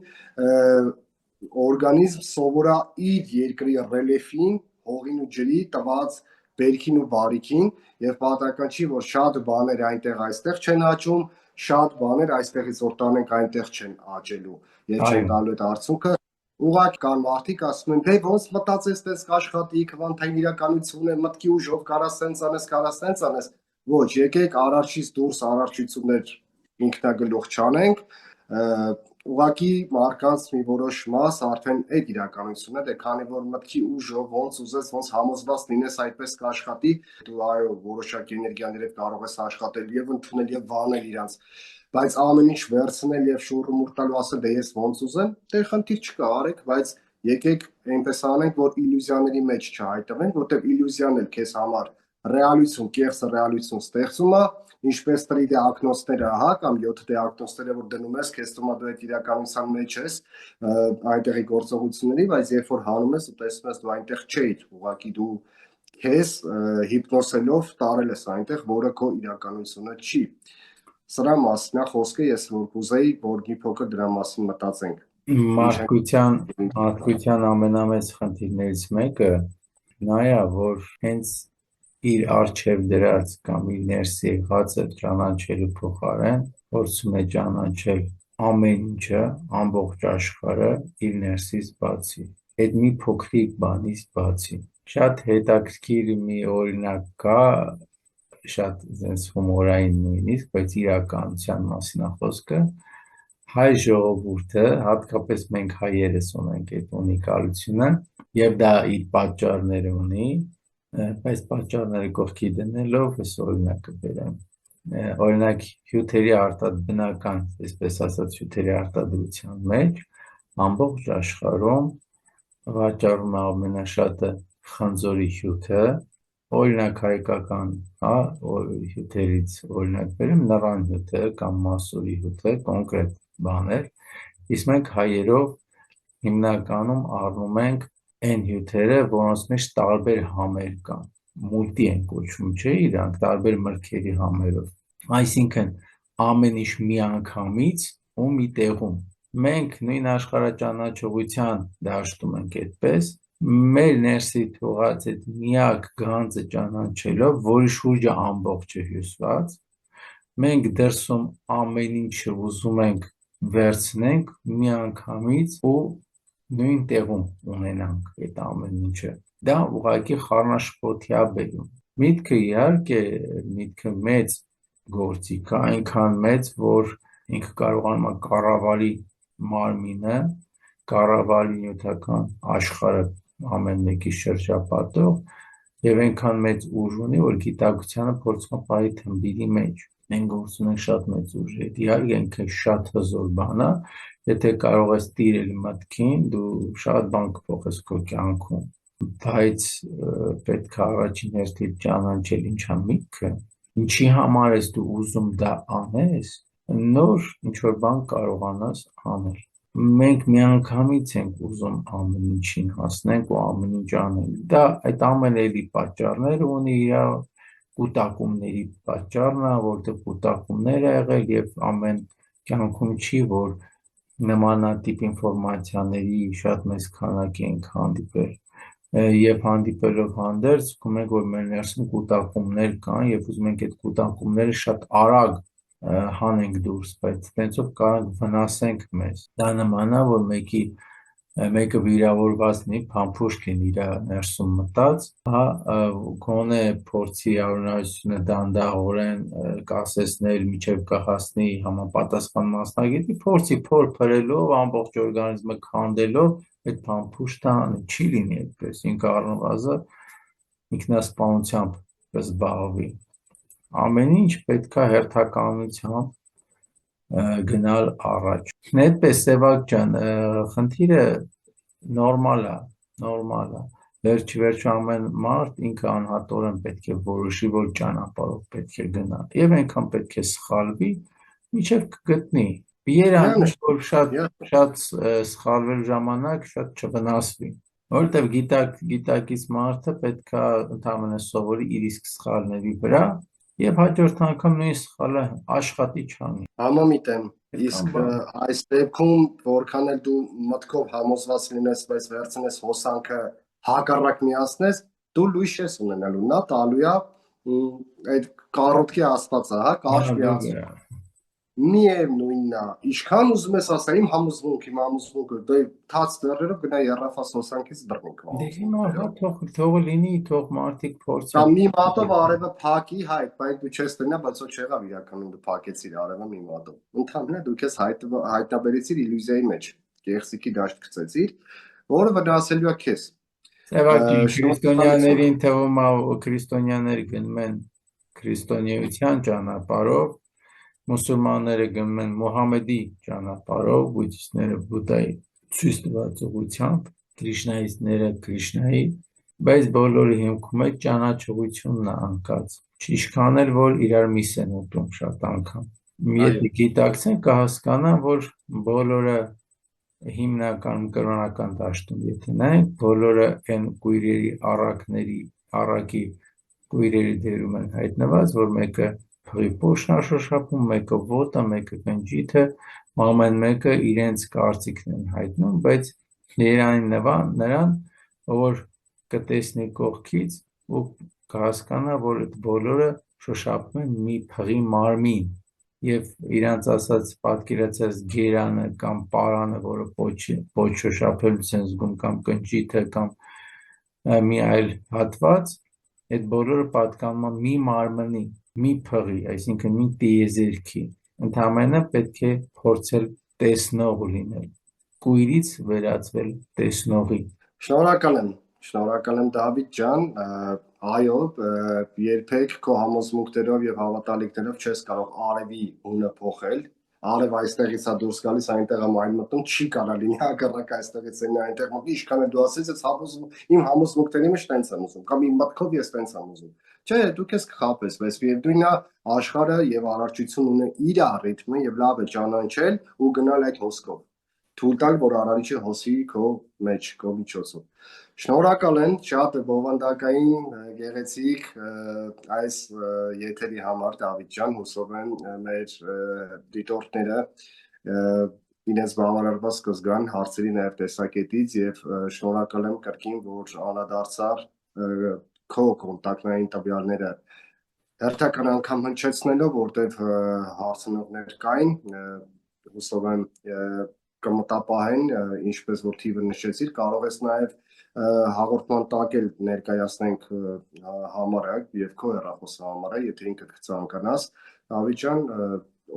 օրգանիզմ սովորա իր երկրի ռելիեֆին, հողին ու ջրի տված բերքին ու բարիքին եւ պատահական չի, որ շատ բաներ այնտեղ այստեղ չեն աճում, շատ բաներ այստեղից որ տանենք այնտեղ չեն աճելու եւ չեն տալու այդ արդյունքը։ Ուղղակի կան մարդիկ ասում են, դե ոնց մտածես, տես կաշխատի, քվանտային իրականություն է, մտքի ուժով կարաս սենց անես, կարաս սենց անես։ Ոչ, եկեք Արարչից դուրս արարչություններ ինքնագլուխ չանենք, ուղղակի մարդկանց մի որոշ մաս արդեն այդ իրականությունն է, դե քանի որ մտքի ուժով ոնց ուզես, ոնց համոզված լինես այդպես կաշխատի, դու այո, որոշակի էներգիաներով կարող ես աշխատել եւ ընդունել եւ վանել իրանց, բայց ամեն ինչ վերցնել եւ շուռը մուռ տալու ասել դե ես ոնց ուզեմ, դե խնդիր չկա, արեք, բայց եկեք այնպես անենք, որ իլյուզիաների մեջ չհայտնվենք, որտեղ իլյուզիան էլ քեզ համար ռեալություն, կեղծ ռեալություն ստեղծում է, ինչպես 3D ակնոցները, հա, կամ 7D ակնոցները, որ դնում ես, քեզ թվում է դու այդ իրականության մեջ ես, այնտեղի գործողությունների, բայց երբ որ հանում ես ու տեսնում ես դու այնտեղ չէիր, ուղղակի դու քեզ հիպնոսելով տարել ես այնտեղ, որը քո իրականությունը չի։ Սրա մասին է խոսքը, ես որ կուզեի, որ մի փոքր դրա մասին մտածենք։ Մարդկության ամենամեծ խնդիրներից մեկը նա է, որ հենց իր առջև դրած կամ իր ներսի եղածը ճանաչելու փոխարեն փորձում է ճանաչել ամեն ինչը, ամբողջ աշխարհը իր ներսից բացի, այդ մի փոքրիկ բանից բացի։ Շատ հետաքրքիր մի օրինակ կա, շատ հումորային նույնիսկ, բայց իրականության մասին է խոսքը։ Հայ ժողովուրդը, հատկապես մենք հայերս ունենք այդ ունիկալությունը, եւ դա իր պատճառները ունի, բայց պատճառները կողքի դնելով այս օրինակը բերեմ։ Օրինակ հյութերի բնական, այսպես ասած, հյութերի արտադրության մեջ ամբողջ աշխարհում վաճառվում է ամենաշատը խնձորի հյութը, օրինակ հայկական, հա, հյութերից օրինակ բերեմ նռան հյութը կամ մասուրի հյութը, կոնկրետ բաներ, իսկ մենք հայերով հիմնականում առնում ենք այն հյութերը, որոնց մեջ տարբեր համեր կան, մուլտի են կոչվում, չէ՞, իրանք տարբեր մրգերի համերով, այսինքն ամեն ինչ մի անգամից ու մի տեղում։ Մենք նույն աշխարհաճանաչողության դաշտում ենք այդպես, մեր ներսի թողած այդ միակ գանձը ճանաչելով, որի շուրջը ամբողջ է հյուսված, մենք դրսում ամեն ինչը ուզում ենք վերցնենք միանգամից ու նույն տեղում ունենանք այդ ամեն ինչը։ Դա ուղղակի խառնաշփոթի է բերում։ Միտքը իհարկե միտքը մեծ գործիք է, այնքան մեծ, որ ինքը կարողանում է կառավարի մարմինը, կառավարի նյութական աշխարհը ամեն մեկի շրջապատող եւ այնքան մեծ ուժ ունի, որ գիտակցությանը փորձում է բարի թմբիրի մեջ։ Մենք գործում ենք շատ մեծ ուժի հետ։ Իհարկե ինքը շատ հզոր բան է, եթե կարող ես տիրել մտքին, դու շատ բան կփոխես քո կյանքում, բայց պետք է առաջին հերթին ճանաչել ինչա միտքը, ինչի համար ես դու ուզում դա անես, նոր ինչ որ բան կարողանաս անել։ Մենք միանգամից ենք ուզում ամեն ինչին հասնենք ու ամեն ինչ անենք։ Դա այդ ամեն էլի պատճառներ ունի, իր կուտակումների պատճառն է, որտեղ կուտակումներ ա եղել եւ ամեն կյանքում չի, որ նմանատիպ ինֆորմացիաների շատ մեծ քանակի ենք հանդիպել եւ հանդիպելով հանդերձ զգում ենք, որ մեր ներսում կուտակումներ կան եւ ուզում ենք այդ կուտակումները շատ արագ հանենք դուրս, բայց այդպես կարող վնասենք մեզ։ Դա նման է, որ մեկը վիրավորված լինի, փամփուշտ լինի իր ներսում մտած, հա, գոնե փորձի արունարությունը դանդաղորեն կասեցնել, միջև կհասնի համապատասխան մասնագետի, փորձի փոր փրելով, ամբողջ օրգանիզմը քանդելով, այդ փամփուշտը չի լինի այդպես, ինքը առնվազն ինքնասպանությամբ կզբաղվի։ Ամեն ինչ պետք է հերթականությամբ գնալ առաջ։ Այդպես Սևակ ջան, խնդիրը նորմալ է։ Վերջի ամեն մարդ ինքը անհատորեն պետք է որոշի, որ ճանապարհով պետք է գնա։ Եվ այնքան պետք է սխալվի, մինչև կգտնի։ Երան, որ շատ սխալվելու ժամանակ շատ չվնասվի։ Որովհետև գիտակից մարդը պետք է ընդհանրապես սովորի իր իսկ սխալների վրա եւ հաջորդ անգամ նույն սխալը աշխատի չանի։ Համամիտ եմ։ Իսկ այս դեպքում որքան էլ դու մտքով համոզված լինես, բայց վերցնես հոսանքը հակառակ միացնես, դու լույս ես ունենալու, նա տալու է այդ կարոտքի աստվածը, հա, կարճ միացում։ Միևնույնն է, ինչքան ուզում ես ասել, իմ համոզմունքը, դե թաց դեռերով գնա երրաֆաս հոսանքից բռնենք։ Դե հիմա թող լինի, թող մարդիկ փորձեն։ Կամ մի մատով արևը փակի հայտ, բայց դու չես տնա, բայց ոչ եղավ իրականում դու փակեցիր արևը մի մատով։ Ընդհանրապես դու քեզ հայտնաբերեցիր իլյուզիայի մեջ, կեղծիքի դաշտ գցեցիր, որը վնասելու է քեզ։ Քրիստոնյաներին թվում է, քրիստոնյաները գնում են քրիստոնեության ճանապարհով, մուսուլմանները գնում են Մուհամեդի ճանապարհով, բուդդիստները Բուդդայի ցույց տված ուղղությամբ, Կրիշնայիստները Կրիշնայի, բայց բոլորի հիմքում է ճանաչողությունն է անկած։ Ինչքան էլ որ իրար միս են ուտում շատ անգամ։ Եթե գիտակցեն կհասկանան, որ բոլորը հիմնականում կրոնական դաշտում, եթե նայենք, բոլորը այն կույրերի առակի կույրերի դերում են հայտնված, որ մեկը փղի փոշն շոշափում, մեկը ոտը, մեկը կնճիթը, ամեն մեկը իրենց կարծիքն են հայտնում, բայց Երանի նրան, որ կտեսնի կողքից ու կհասկանա, որ այդ բոլորը շոշափում են մի փղի մարմին եւ իրանց ասած պատկերացած գերանը կամ պարանը, որը ոչ շոշափելուց են զգում, կամ կնճիթը կամ մի այլ հատված, այդ բոլորը պատկանում է մի մարմնի, մի փղի, այսինքն մի տիեզերքի։ Ընդհանրապես պետք է փորձել տեսնող լինել, կույրից վերածվել տեսնողի։ Շնորհակալ եմ Դավիթ ջան, այո, երբեք քո համոզմունքներով եւ հավատալիքներով չես կարող արևի ունը փոխել։ Արև այստեղից է դուրս գալիս, այնտեղ է մայն մտնում, չի կարա լինի հակառակ այստեղից են այնտեղ մտնի, ինչքան էլ դու ասես, իմ համոզմունքների մեջ տենց եմ ուզում, կամ իմ մտքով ես տենց եմ ուզում։ Չէ, դու քեզ կխաբես, բայց միևնույնն է, աշխարհը եւ արարչությունը ունի իր ռիթմը եւ լավ է ճանաչել ու գնալ այդ հոսքով։ Թույլ տալ, որ արարիչը հոսի քո մեջ, քո միջոցով։ Շնորհակալ եմ շատ բովանդակային գեղեցիկ այս եթերի համար Դավիթ ջան, հուսով եմ մեր դիտորդները իրենց բավարարված կզգան հարցերի նաև տեսակետից եւ շնորհակալ եմ կրկին, որ անդրադարձար քո կոնտակտային տվյալները Հերթական անգամ հնչեցնելով, որտեվ հարցնողներ կային, հուսով եմ կմտապահեն, ինչպես որ թիվը նշեցիր, կարող ես նաև հաղորդման տակ էլ ներկայացնենք համարը եւ քո հեռախոսը համարը, եթե ինքդ կցանկանաս, Դավիթ ջան,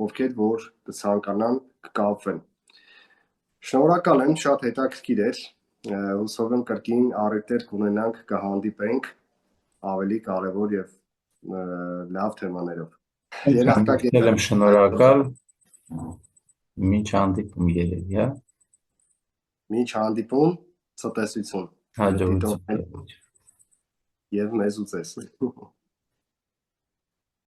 ովքեր որ կցանկանան կկապվեն։ Շնորհակալ եմ, շատ հետաքրքիր էր, հուսով եմ կրկին առիթեր կունենանք, կհանդիպենք ավելի կարևոր եւ լավ թեմաներով։ Երախտագետ Ես եմ շնորհակալ, մինչ հանդիպում երևի, հա։ Մինչ հանդիպում, ցտեսություն։ Հաջողություն։ Եվ մեզ ու ձեզ։